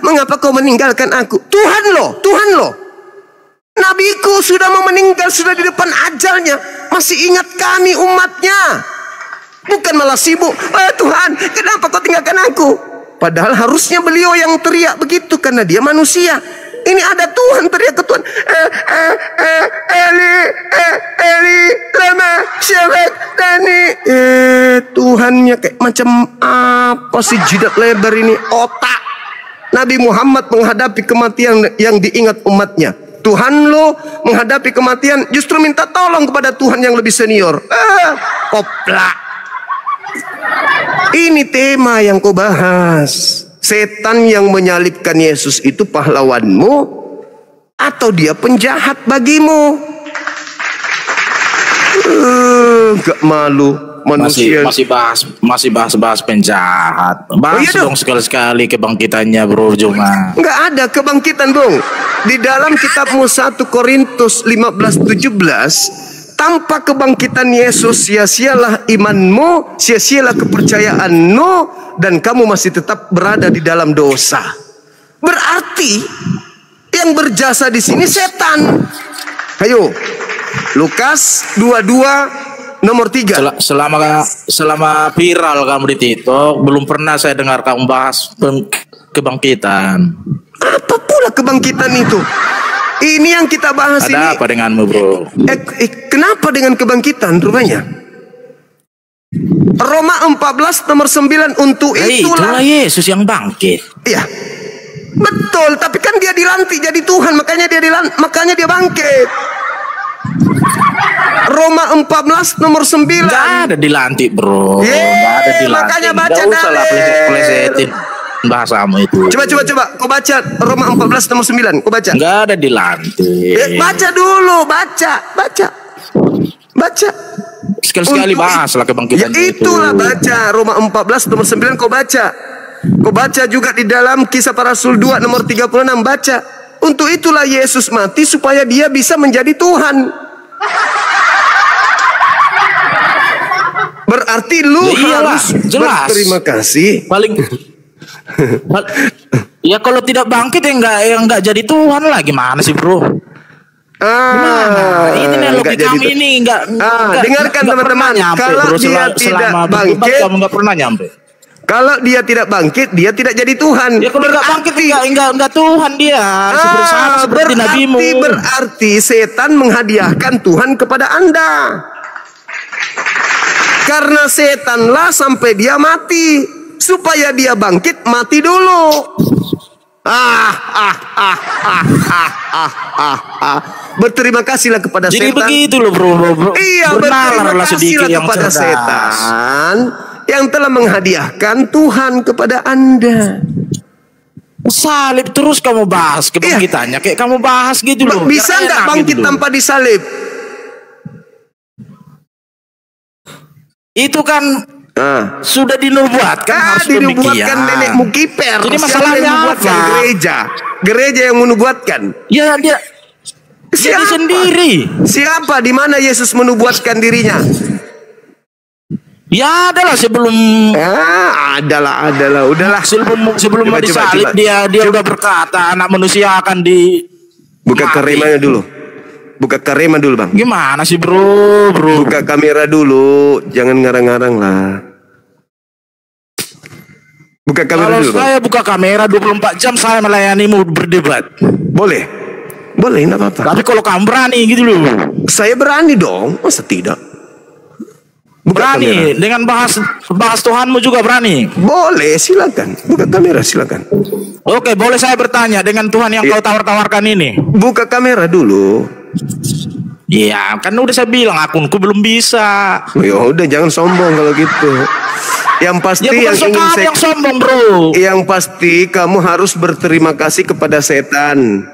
mengapa kau meninggalkan aku? Tuhan loh. Nabiku sudah mau meninggal, sudah di depan ajalnya, masih ingat kami umatnya. Bukan malah sibuk, Tuhan, kenapa kau tinggalkan aku? Padahal harusnya beliau yang teriak begitu karena dia manusia. Ini ada Tuhan teriak ke Tuhan. Eli, lama sabaktani. Tuhannya kayak macam apa sih, jidat lebar ini, otak. Nabi Muhammad menghadapi kematian yang diingat umatnya. Tuhan lo menghadapi kematian justru minta tolong kepada Tuhan yang lebih senior. Koplak. Ini tema yang kau bahas. Setan yang menyalibkan Yesus itu pahlawanmu atau dia penjahat bagimu? Gak malu. manusia. Masih bahas penjahat. Bahas iya dong sekali-sekali kebangkitannya, Bro Juma. Nggak ada kebangkitan, Bung. Di dalam kitabmu 1 Korintus 15:17, tanpa kebangkitan Yesus sia-sialah imanmu, sia-sialah kepercayaanmu, dan kamu masih tetap berada di dalam dosa. Berarti yang berjasa di sini setan. Ayo, Lukas 22 nomor 3. Selama viral kamu di TikTok, belum pernah saya dengar kamu bahas kebangkitan. Apa pula kebangkitan itu? Ini yang kita bahas. Ada apa denganmu, Bro? Kenapa dengan kebangkitan rupanya? Roma 14 nomor 9, untuk itulah Yesus yang bangkit. Iya. Betul, tapi kan dia dilantik jadi Tuhan, makanya dia bangkit. Roma 14 nomor 9. Nggak ada dilantik, Bro. Nggak ada dilantik. Makanya baca nggak usah lah plesetin bahasamu itu. Coba. Kau baca Roma 14 nomor 9. Kau baca. Nggak ada dilantik. Baca dulu, baca. Sekali-sekali bahas lah kebangkitan itu. Itulah baca Roma 14 nomor 9, kau baca. Kau baca juga di dalam Kisah Para Rasul 2 nomor 36, baca. Untuk itulah Yesus mati supaya dia bisa menjadi Tuhan. Berarti lu harus jelas berterima kasih. Ya kalau tidak bangkit ya nggak jadi Tuhan lah, gimana sih, Bro? Ini logika kami ini nggak dengarkan teman-teman. Kalau dia tidak bangkit, kamu nggak pernah nyampe. Kalau dia tidak bangkit, dia tidak jadi Tuhan. Ya kalau nggak bangkit nggak Tuhan dia. Seperti nabimu. Berarti setan menghadiahkan Tuhan kepada Anda. Karena setanlah sampai dia mati, supaya dia bangkit mati dulu. Berterima kasihlah kepada Jadi setan. Jadi begitu loh, bro. Iya, berterima kasihlah kepada setan yang telah menghadiahkan Tuhan kepada Anda. Salib terus kamu bahas kebangkitannya, kayak kamu bahas gitu loh. Bisa nggak bangkit gitu tanpa disalib? Itu kan sudah dinubuatkan, harus dinubuatkan nenekmu Kiper. Jadi masalahnya apa? Gereja yang menubuatkan. Ya dia sendiri. Siapa? Di mana Yesus menubuatkan dirinya? Ya adalah sebelum adalah udahlah sebelum mau disalib dia udah berkata anak manusia akan di buka kameranya dulu. Buka kamera dulu, Bang. Gimana sih, bro? Buka kamera dulu, jangan ngarang-ngarang lah. Buka kamera dulu. Kalau saya buka kamera 24 jam saya melayanimu berdebat. Boleh, enggak apa-apa. Tapi kalau kamu berani gitu loh. Saya berani dong, masa tidak? Berani kamera. Dengan bahas Tuhanmu juga berani. Boleh, silakan. Buka kamera, silakan. Oke, boleh saya bertanya dengan Tuhan yang kau tawar-tawarkan ini? Buka kamera dulu. Iya, kan udah saya bilang akunku belum bisa. Ya udah, jangan sombong kalau gitu. Yang pasti ya, yang sombong, bro. Yang pasti kamu harus berterima kasih kepada setan.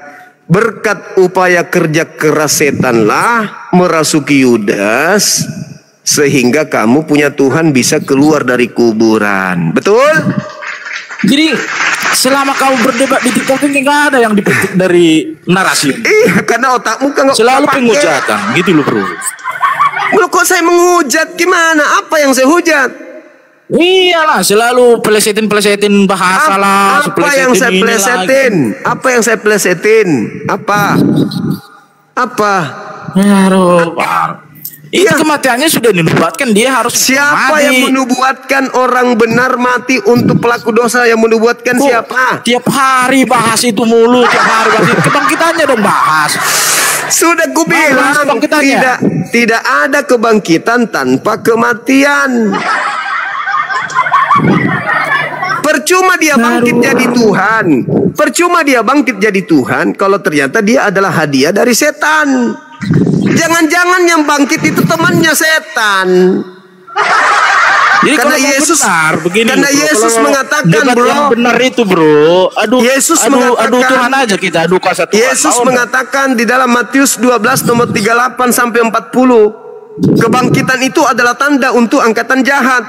Berkat upaya kerja keras setanlah merasuki Yudas, sehingga kamu punya Tuhan bisa keluar dari kuburan. Betul? Jadi selama kamu berdebat di TikTok ini nggak ada yang dipetik dari narasi. Iya, karena otakmu kan selalu penghujatan, gitu loh, bro. Loh, kok saya menghujat? Gimana? Apa yang saya hujat? Iyalah, selalu plesetin bahasa lah. Apa yang saya plesetin? Apa yang saya plesetin? Apa? Itu kematiannya sudah dinubuatkan, dia harus siapa mati. Yang menubuatkan orang benar mati untuk pelaku dosa? Yang menubuatkan siapa? Tiap hari bahas itu mulu, tiap hari bahas itu. Kebangkitannya dong bahas. Sudah gue bilang tidak ada kebangkitan tanpa kematian. Percuma dia bangkit jadi Tuhan. Percuma dia bangkit jadi Tuhan kalau ternyata dia adalah hadiah dari setan. Jangan-jangan yang bangkit itu temannya setan. Jadi karena Yesus Yesus mengatakan, bro, yang benar itu, bro. Yesus adu Tuhan aja kita, adu kuasa Tuhan. Yesus mengatakan di dalam Matius 12 nomor 38 sampai 40. Kebangkitan itu adalah tanda untuk angkatan jahat.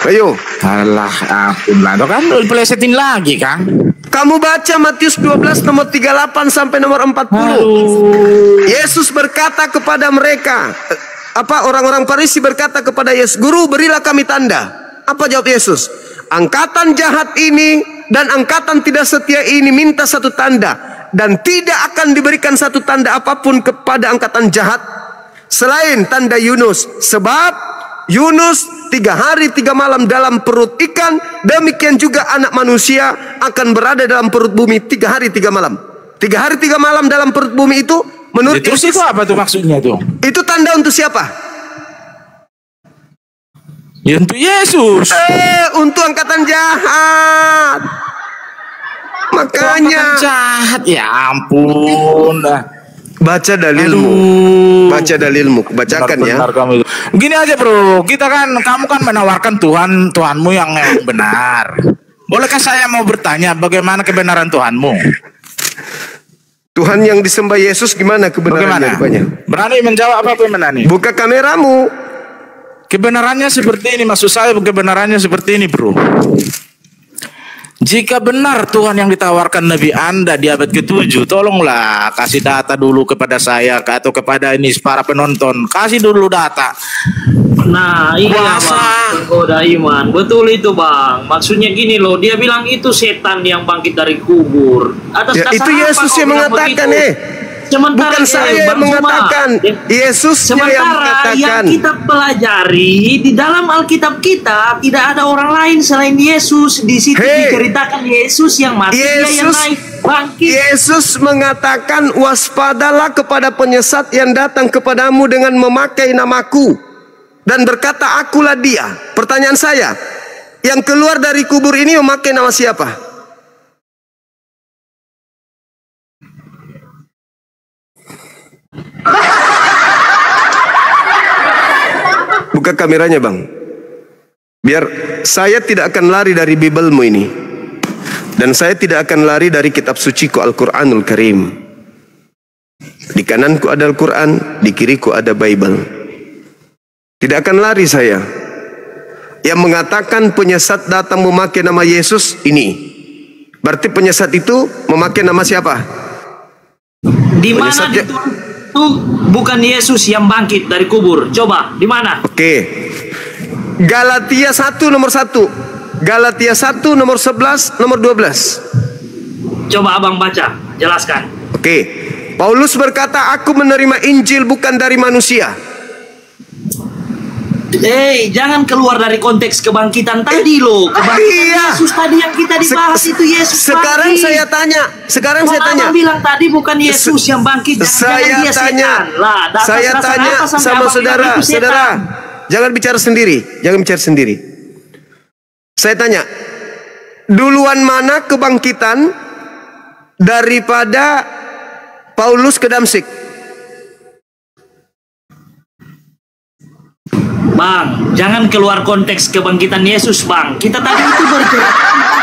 Ayo. Alah, ampun lah. Kan pelesetin lagi, Kang. Kamu baca Matius 12 nomor 38 sampai nomor 40. Yesus berkata kepada mereka, orang-orang Farisi berkata kepada Yesus, "Guru, berilah kami tanda." Apa jawab Yesus? "Angkatan jahat ini dan angkatan tidak setia ini minta satu tanda, dan tidak akan diberikan satu tanda apapun kepada angkatan jahat selain tanda Yunus. Sebab Yunus 3 hari 3 malam dalam perut ikan, demikian juga anak manusia akan berada dalam perut bumi 3 hari 3 malam. 3 hari 3 malam dalam perut bumi itu menurut Terus Yesus, itu apa tuh maksudnya tuh? itu tanda untuk siapa? Ya untuk Yesus. Untuk angkatan jahat. Makanya jahat, ya ampun. baca dalilmu. Baca dalilmu, bacakan ya. Benar kamu itu. Begini aja bro, kamu kan menawarkan Tuhanmu yang benar. Bolehkah saya mau bertanya bagaimana kebenaran Tuhanmu? Tuhan yang disembah Yesus gimana kebenarannya? Berani menjawab apa kebenarannya? Buka kameramu. Kebenarannya seperti ini, maksud saya kebenarannya seperti ini bro. Jika benar Tuhan yang ditawarkan Nabi Anda di abad ke-7, tolonglah kasih data dulu kepada saya atau kepada ini para penonton. Kasih dulu data. Nah iya bang, goda iman. Betul itu bang. Maksudnya gini loh, dia bilang itu setan yang bangkit dari kubur. Atas Ya, dasar itu Yesus apa yang mengatakan Sementara bukan saya yang mengatakan, Yesus yang mengatakan. Yang kita pelajari di dalam Alkitab kita tidak ada orang lain selain Yesus. Di situ diceritakan Yesus yang mati, dia yang naik bangkit. Yesus mengatakan, "Waspadalah kepada penyesat yang datang kepadamu dengan memakai namaku dan berkata, akulah dia." Pertanyaan saya, yang keluar dari kubur ini memakai nama siapa? Buka kameranya bang, biar saya tidak akan lari dari Biblemu ini, dan saya tidak akan lari dari kitab suciku Al-Quranul Karim. Di kananku ada Al-Quran, di kiriku ada Bible. Tidak akan lari saya. Yang mengatakan penyesat datang memakai nama Yesus ini, berarti penyesat itu memakai nama siapa? Di mana itu bukan Yesus yang bangkit dari kubur? Coba, di mana? Oke. Galatia 1 nomor 1. Galatia 1 nomor 11, nomor 12. Coba abang baca, jelaskan. Oke. Paulus berkata, "Aku menerima Injil bukan dari manusia." Jangan keluar dari konteks kebangkitan tadi loh. Kebangkitan Yesus tadi yang kita dibahas itu Yesus sekarang bangkit. Sekarang saya tanya. Abang bilang tadi bukan Yesus yang bangkit. Saya tanya sama saudara. Jangan bicara sendiri. Saya tanya, duluan mana kebangkitan daripada Paulus ke Damsik? Bang, jangan keluar konteks kebangkitan Yesus, bang. Kita tadi itu berbicara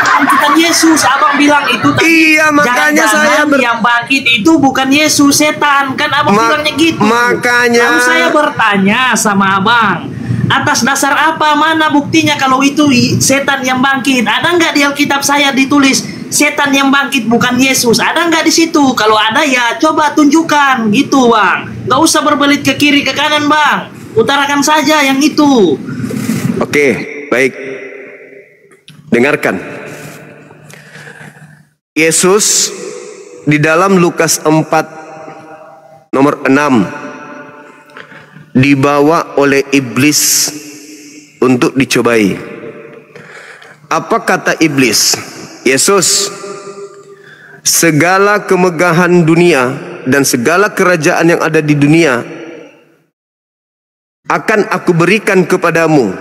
kebangkitan Yesus. Abang bilang itu tadi. Iya, makanya saya yang bangkit itu bukan Yesus, setan. Kan abang bilangnya gitu. Makanya. Lalu saya bertanya sama abang, atas dasar apa, mana buktinya kalau itu setan yang bangkit? Ada nggak di Alkitab saya ditulis setan yang bangkit bukan Yesus? Ada nggak di situ? Kalau ada ya coba tunjukkan, gitu bang. Nggak usah berbelit ke kiri ke kanan bang. Utarakan saja yang itu. Oke, baik. Dengarkan. Yesus di dalam Lukas 4 nomor 6 dibawa oleh iblis untuk dicobai. Apa kata iblis? Yesus, segala kemegahan dunia dan segala kerajaan yang ada di dunia akan aku berikan kepadamu.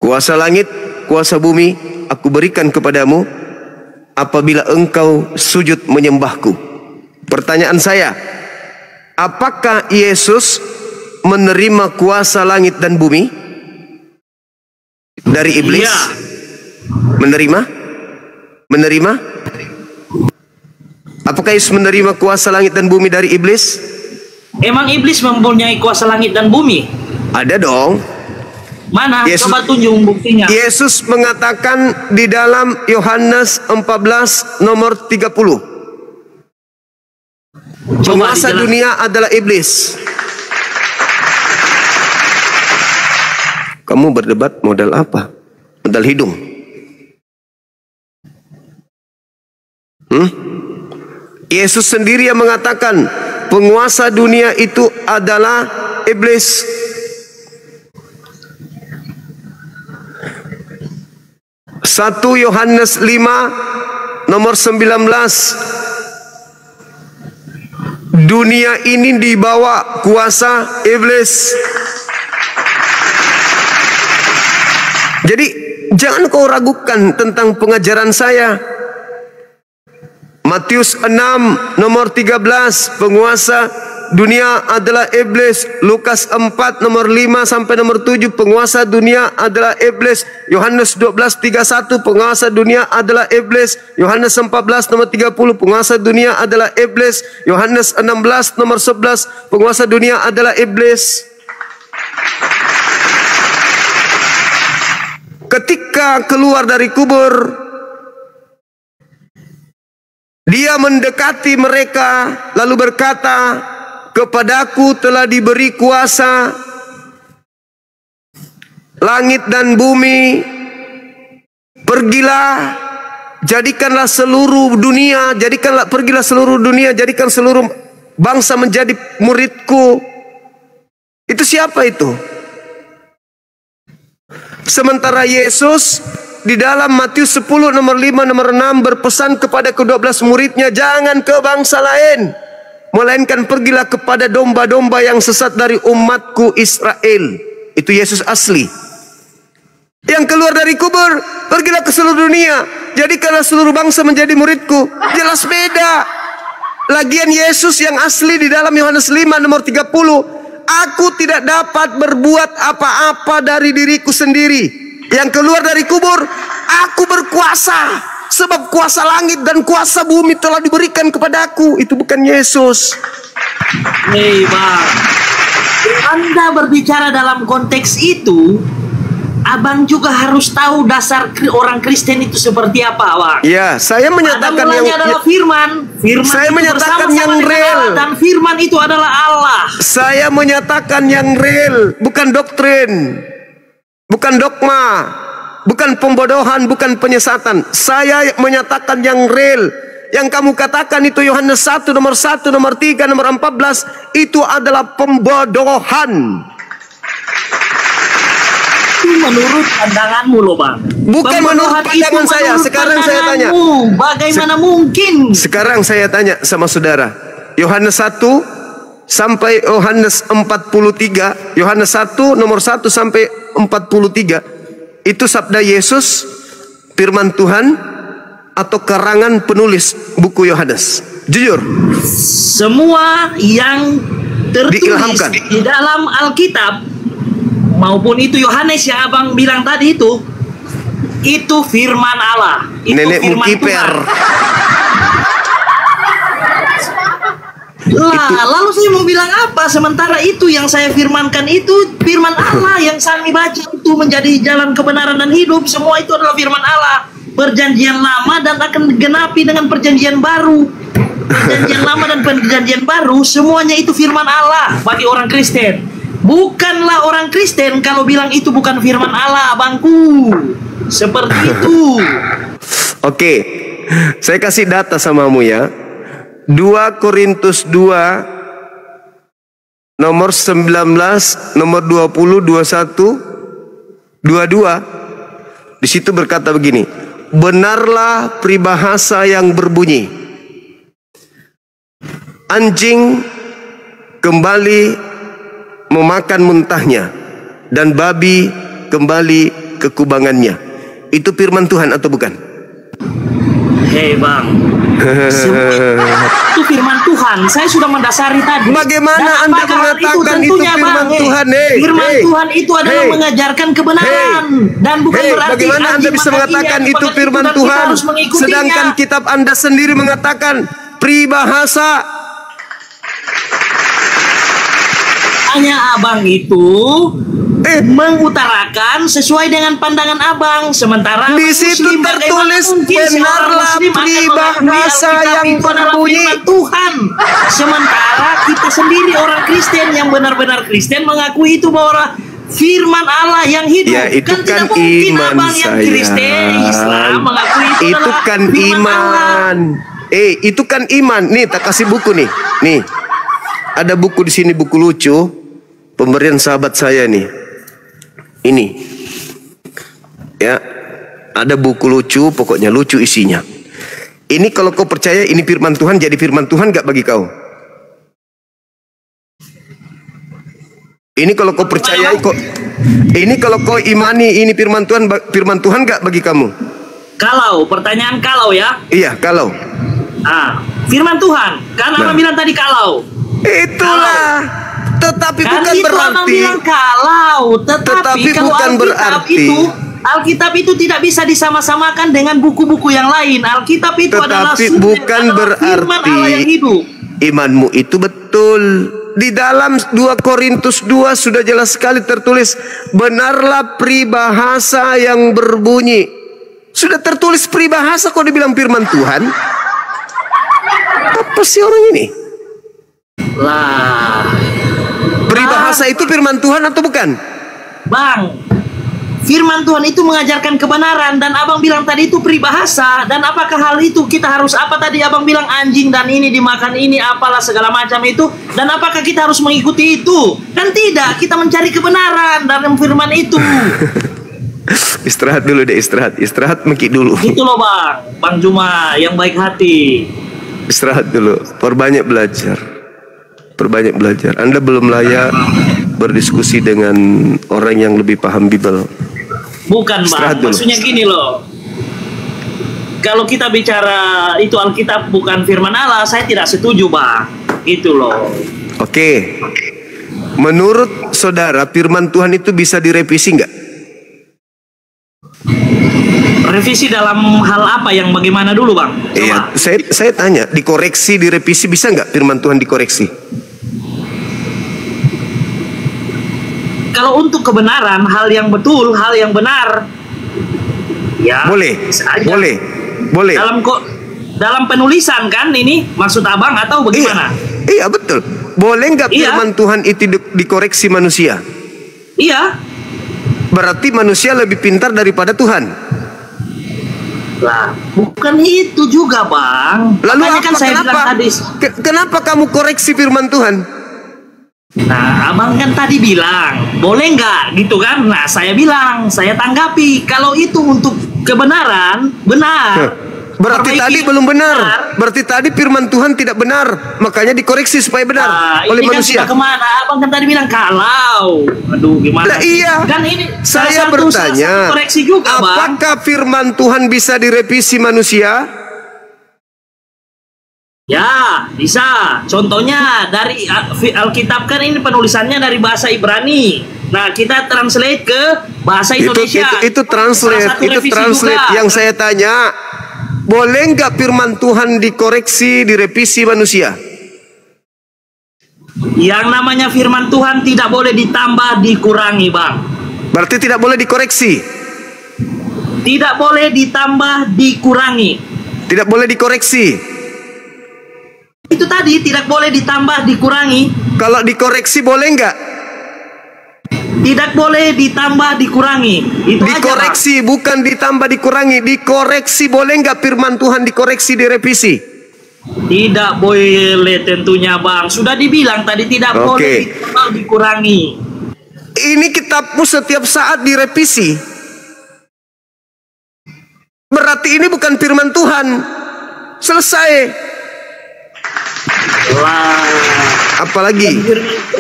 Kuasa langit, kuasa bumi aku berikan kepadamu apabila engkau sujud menyembahku. Pertanyaan saya, apakah Yesus menerima kuasa langit dan bumi dari iblis? Iya. Menerima? Apakah Yesus menerima kuasa langit dan bumi dari iblis? Emang iblis mempunyai kuasa langit dan bumi? Ada dong. Mana? Yesus, Coba tunjuk buktinya. Yesus mengatakan di dalam Yohanes 14 nomor 30. Penguasa dunia adalah iblis. Kamu berdebat modal apa? Modal hidung. Yesus sendiri yang mengatakan penguasa dunia itu adalah iblis. 1 Yohanes 5 nomor 19. Dunia ini dibawa kuasa iblis. Jadi jangan kau ragukan tentang pengajaran saya. Matius 6 nomor 13, penguasa dunia adalah iblis. Lukas 4 nomor 5 sampai nomor 7, penguasa dunia adalah iblis. Yohanes 12:31, penguasa dunia adalah iblis. Yohanes 14 nomor 30, penguasa dunia adalah iblis. Yohanes 16 nomor 11, penguasa dunia adalah iblis. Ketika keluar dari kubur, dia mendekati mereka lalu berkata, kepadaku telah diberi kuasa langit dan bumi. Pergilah, jadikanlah seluruh dunia, pergilah seluruh dunia, jadikan seluruh bangsa menjadi muridku. Itu siapa itu? Sementara Yesus di dalam Matius 10 nomor 5 nomor 6 berpesan kepada ke-12 muridnya, jangan ke bangsa lain, melainkan pergilah kepada domba-domba yang sesat dari umatku Israel. Itu Yesus asli. Yang keluar dari kubur, pergilah ke seluruh dunia, jadikanlah seluruh bangsa menjadi muridku. Jelas beda. Lagian Yesus yang asli di dalam Yohanes 5 nomor 30, aku tidak dapat berbuat apa-apa dari diriku sendiri. Yang keluar dari kubur, aku berkuasa, sebab kuasa langit dan kuasa bumi telah diberikan kepadaku. Itu bukan Yesus. Hei Bang, Anda berbicara dalam konteks itu, Abang juga harus tahu dasar orang Kristen itu seperti apa, Bang. Ya, saya menyatakan yang adalah firman. Firman saya itu menyatakan bersama-sama yang dengan real. Allah, dan firman itu adalah Allah. Saya menyatakan yang real, bukan doktrin, bukan dogma, bukan pembodohan, bukan penyesatan. Saya menyatakan yang real. Yang kamu katakan itu Yohanes 1 nomor 1, nomor 3, nomor 14, itu adalah pembodohan. Itu menurut pandanganmu loh Bang. Bukan menurut pandangan saya. Sekarang saya tanya, bagaimana mungkin? Sekarang saya tanya sama saudara, Yohanes 1 sampai Yohanes 43, Yohanes 1 nomor 1 sampai 43, itu sabda Yesus, firman Tuhan, atau karangan penulis buku Yohanes? Jujur. Semua yang tertulis diilhamkan di dalam Alkitab, maupun itu Yohanes yang Abang bilang tadi itu firman Allah. Itu nenekmu firman kiper. Lalu saya mau bilang apa? Sementara itu yang saya firmankan itu firman Allah yang kami baca itu menjadi jalan kebenaran dan hidup. Semua itu adalah firman Allah. Perjanjian lama dan akan digenapi dengan perjanjian baru. Perjanjian lama dan perjanjian baru semuanya itu firman Allah bagi orang Kristen. Bukanlah orang Kristen kalau bilang itu bukan firman Allah, Bangku. Seperti itu. Oke, saya kasih data samamu ya. 2 Korintus 2 nomor 19, nomor 20, 21, 22. Di situ berkata begini, benarlah peribahasa yang berbunyi, anjing kembali memakan muntahnya dan babi kembali ke kubangannya. Itu firman Tuhan atau bukan? Hei Bang, itu firman Tuhan. Saya sudah mendasari tadi. Bagaimana Anda mengatakan itu firman Tuhan? Firman Tuhan itu adalah mengajarkan kebenaran dan bukan berarti. Bagaimana Anda bisa mengatakan itu firman Tuhan, sedangkan kitab Anda sendiri mengatakan peribahasa? Makanya abang itu mengutarakan sesuai dengan pandangan abang, sementara di situ tertulis benarlah peribahasa yang berbunyi Tuhan, sementara kita sendiri orang Kristen yang benar-benar Kristen mengakui itu bahwa firman Allah yang hidup. Ya, itu kan tidak mungkin iman abang yang saya. Kristen Islam mengakui itu Itu adalah kan firman Allah. iman. Itu kan iman. Nih, tak kasih buku nih. Nih, ada buku di sini, buku lucu, pemberian sahabat saya nih. Ini, ya, ada buku lucu, pokoknya lucu isinya. Ini kalau kau percaya ini firman Tuhan, jadi firman Tuhan gak bagi kau? Ini kalau kau percaya, ini kalau kau imani ini firman Tuhan gak bagi kamu? Kalau, pertanyaan kalau ya. Iya, kalau. Firman Tuhan, kan abang bilang tadi kalau. Itulah. Tetapi Kan bukan itu berarti. abang bilang kalau, tetapi kalau bukan berarti. Alkitab itu tidak bisa disama-samakan dengan buku-buku yang lain. Alkitab itu adalah Tetapi bukan firman Allah yang berarti hidup. imanmu itu betul. Di dalam 2 Korintus 2 sudah jelas sekali tertulis, benarlah peribahasa yang berbunyi. Sudah tertulis peribahasa kok dibilang firman Tuhan? Apa sih orang ini? Lah, Peribahasa itu firman Tuhan atau bukan? Bang, firman Tuhan itu mengajarkan kebenaran, dan abang bilang tadi itu peribahasa. Dan apakah hal itu kita harus apa tadi abang bilang anjing dan ini dimakan ini apalah segala macam itu, dan apakah kita harus mengikuti itu? Kan tidak, kita mencari kebenaran dalam firman itu. Istirahat dulu deh, istirahat mengki dulu. Gitu loh Bang Juma yang baik hati. Istirahat dulu, perbanyak belajar. Anda belum layak berdiskusi dengan orang yang lebih paham Bible. Bukan Bang, maksudnya gini loh. Kalau kita bicara itu Alkitab bukan firman Allah, saya tidak setuju Bang. Gitu loh. Oke. Menurut saudara, firman Tuhan itu bisa direvisi nggak? Revisi dalam hal apa, yang bagaimana dulu Bang? Iya, saya tanya, dikoreksi, direvisi bisa nggak firman Tuhan dikoreksi? Kalau untuk kebenaran, hal yang betul, hal yang benar, ya Boleh. Dalam penulisan kan ini maksud abang atau bagaimana? Iya betul. Boleh nggak firman Tuhan itu dikoreksi manusia? Iya. Berarti manusia lebih pintar daripada Tuhan. Lah, bukan itu juga Bang. Lalu makanya apa? Kan saya bilang tadi. Kenapa kamu koreksi firman Tuhan? Nah, abang kan tadi bilang, boleh nggak gitu kan? Nah, saya bilang, saya tanggapi, kalau itu untuk kebenaran, benar. Berarti tadi belum benar. Berarti tadi firman Tuhan tidak benar, makanya dikoreksi supaya benar oleh ini manusia. Kan kemana? Abang kan tadi bilang kalau. Aduh, gimana? Nah, iya. Kan ini Saya bertanya, koreksi juga, Bang. apakah firman Tuhan bisa direvisi manusia? Ya, bisa. Contohnya dari Alkitab kan ini penulisannya dari bahasa Ibrani. Nah, kita translate ke bahasa Indonesia. Itu translate. Juga. Yang saya tanya, boleh nggak firman Tuhan dikoreksi, direvisi manusia? Yang namanya firman Tuhan tidak boleh ditambah, dikurangi, Bang. Berarti tidak boleh dikoreksi? Tidak boleh ditambah, dikurangi. Tidak boleh dikoreksi? Itu tadi tidak boleh ditambah, dikurangi. Kalau dikoreksi boleh nggak? Tidak boleh ditambah, dikurangi. Itu dikoreksi, aja, bukan ditambah, dikurangi. Dikoreksi boleh nggak firman Tuhan dikoreksi, direvisi? Tidak boleh tentunya Bang. Sudah dibilang tadi tidak boleh ditambah, dikurangi. Ini kitabmu setiap saat direvisi. Berarti ini bukan firman Tuhan. Selesai. Lah, apalagi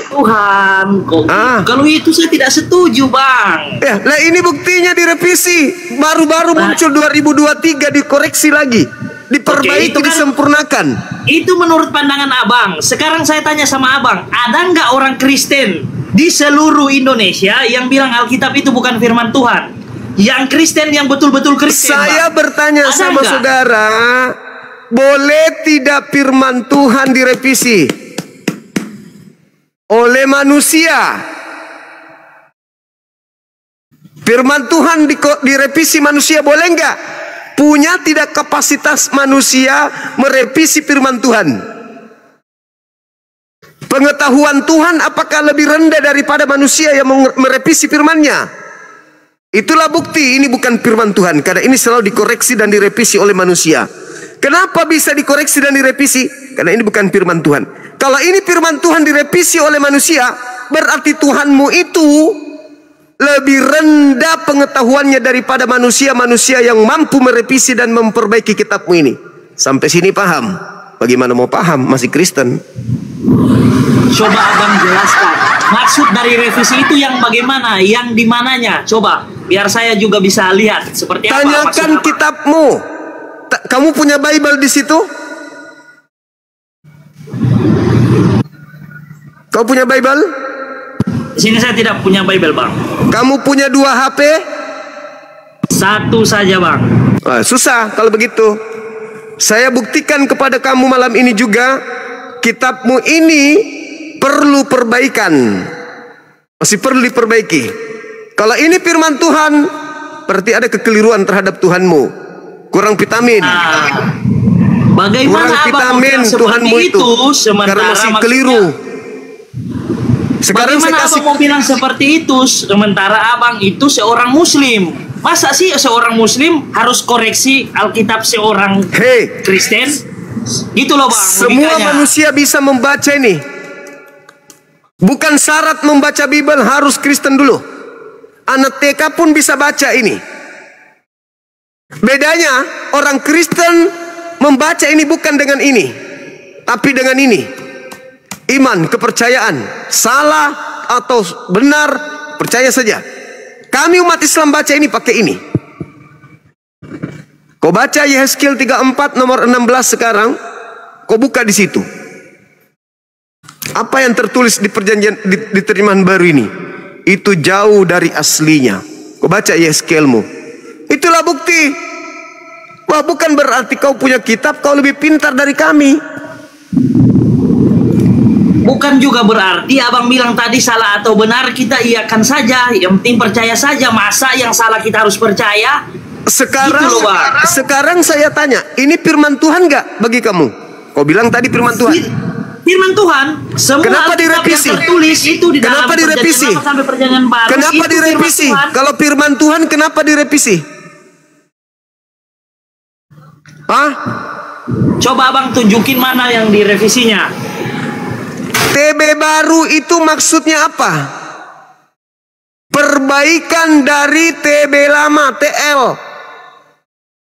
Tuhan kok kalau itu saya tidak setuju Bang. Ya, nah ini buktinya direvisi. Baru-baru muncul 2023 dikoreksi lagi, diperbaiki, kan, disempurnakan. Itu menurut pandangan Abang. Sekarang saya tanya sama Abang, ada nggak orang Kristen di seluruh Indonesia yang bilang Alkitab itu bukan firman Tuhan? Yang Kristen, yang betul-betul Kristen. Saya Bang, bertanya ada sama enggak? saudara, boleh tidak firman Tuhan direvisi? oleh manusia. Firman Tuhan direvisi manusia boleh enggak? Punya tidak kapasitas manusia merevisi firman Tuhan? Pengetahuan Tuhan apakah lebih rendah daripada manusia yang merevisi firman-Nya? Itulah bukti ini bukan firman Tuhan, karena ini selalu dikoreksi dan direvisi oleh manusia. Kenapa bisa dikoreksi dan direvisi? Karena ini bukan firman Tuhan. Kalau ini firman Tuhan direvisi oleh manusia, berarti Tuhanmu itu lebih rendah pengetahuannya daripada manusia-manusia yang mampu merevisi dan memperbaiki kitabmu ini. Sampai sini paham? Bagaimana mau paham? Masih Kristen. Coba abang jelaskan. Maksud dari revisi itu yang bagaimana? Yang di mananya? Coba, biar saya juga bisa lihat seperti apa. Tanyakan kitabmu. Kamu punya Bible di situ? Kau punya Bible? Di sini saya tidak punya Bible, Bang. Kamu punya 2 HP? Satu saja, Bang. Susah kalau begitu. Saya buktikan kepada kamu malam ini juga, kitabmu ini perlu perbaikan. Masih perlu diperbaiki. Kalau ini firman Tuhan, berarti ada kekeliruan terhadap Tuhanmu. Kurang vitamin. Bagaimana kurang vitamin Tuhanmu itu, karena masih keliru. Sekarang bagaimana abang mau bilang seperti itu, sementara abang itu seorang muslim? Masa sih seorang muslim harus koreksi Alkitab seorang Kristen? Gitu loh, Bang. Semua logikanya. manusia bisa membaca ini. Bukan syarat membaca Bible harus Kristen dulu. Anak TK pun bisa baca ini. Bedanya orang Kristen membaca ini bukan dengan ini, tapi dengan ini. Iman, kepercayaan, salah atau benar, percaya saja. Kami umat Islam baca ini pakai ini. Kau baca Yehezkiel 34 nomor 16 sekarang, kau buka di situ. Apa yang tertulis di perjanjian di terjemahan baru ini? Itu jauh dari aslinya. Kau baca Yehezkielmu. Itulah bukti. Wah, bukan berarti kau punya kitab kau lebih pintar dari kami. Bukan juga berarti abang bilang tadi salah atau benar kita iakan saja, yang penting percaya saja. Masa yang salah kita harus percaya? Sekarang, gitu loh, Bang. Sekarang saya tanya, ini firman Tuhan nggak bagi kamu? Kau bilang tadi firman Tuhan. Firman Tuhan. Semua kenapa Alkitab direvisi? yang tertulis itu di dalam kenapa direvisi? Perjanjian Lama sampai Perjanjian Baru. Kenapa direvisi? Kalau firman Tuhan kenapa direvisi? Hah? Coba abang tunjukin mana yang direvisinya. TB baru itu maksudnya apa? Perbaikan dari TB lama, TL.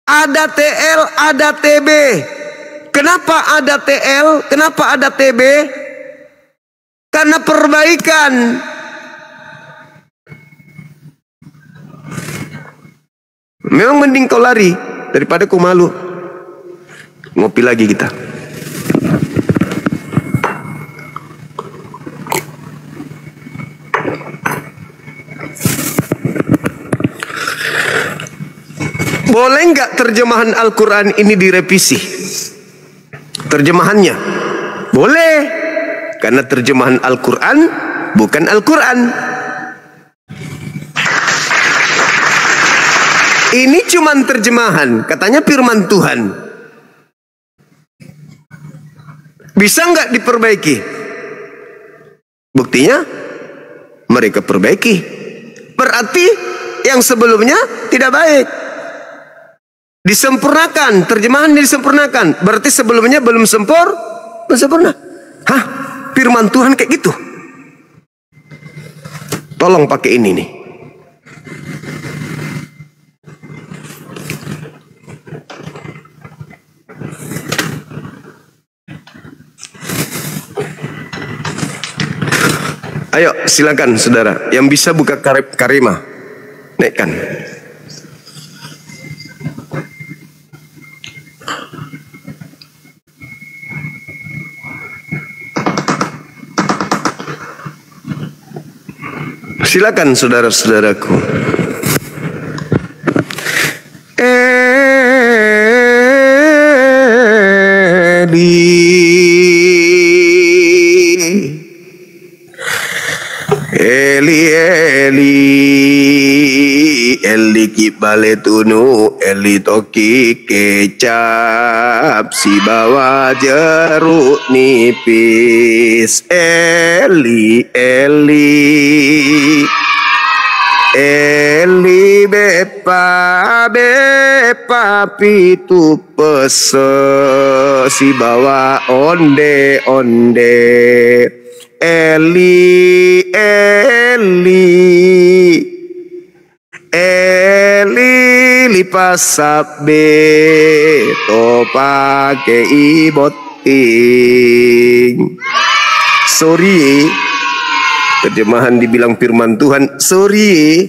Ada TL, ada TB. Kenapa ada TL? Kenapa ada TB? Karena perbaikan. Memang mending kau lari daripada kau malu. Ngopi lagi kita. Boleh nggak terjemahan Al-Quran ini direvisi? Terjemahannya boleh, karena terjemahan Al-Quran bukan Al-Quran. Ini cuman terjemahan, katanya firman Tuhan. Bisa nggak diperbaiki? Buktinya mereka perbaiki. Berarti yang sebelumnya tidak baik. Disempurnakan, terjemahan disempurnakan. Berarti sebelumnya belum sempurna. Hah? Firman Tuhan kayak gitu? Tolong pakai ini nih. Ayo silakan saudara, yang bisa buka Karimah, naikkan. Silakan saudara-saudaraku. Eli kibale tunu, Eli toki kecap, si bawa jeruk nipis. Eli bepa pitu pese, si bawa onde Eli lipasabe to pake iboting. Sorry, terjemahan dibilang firman Tuhan. Sorry,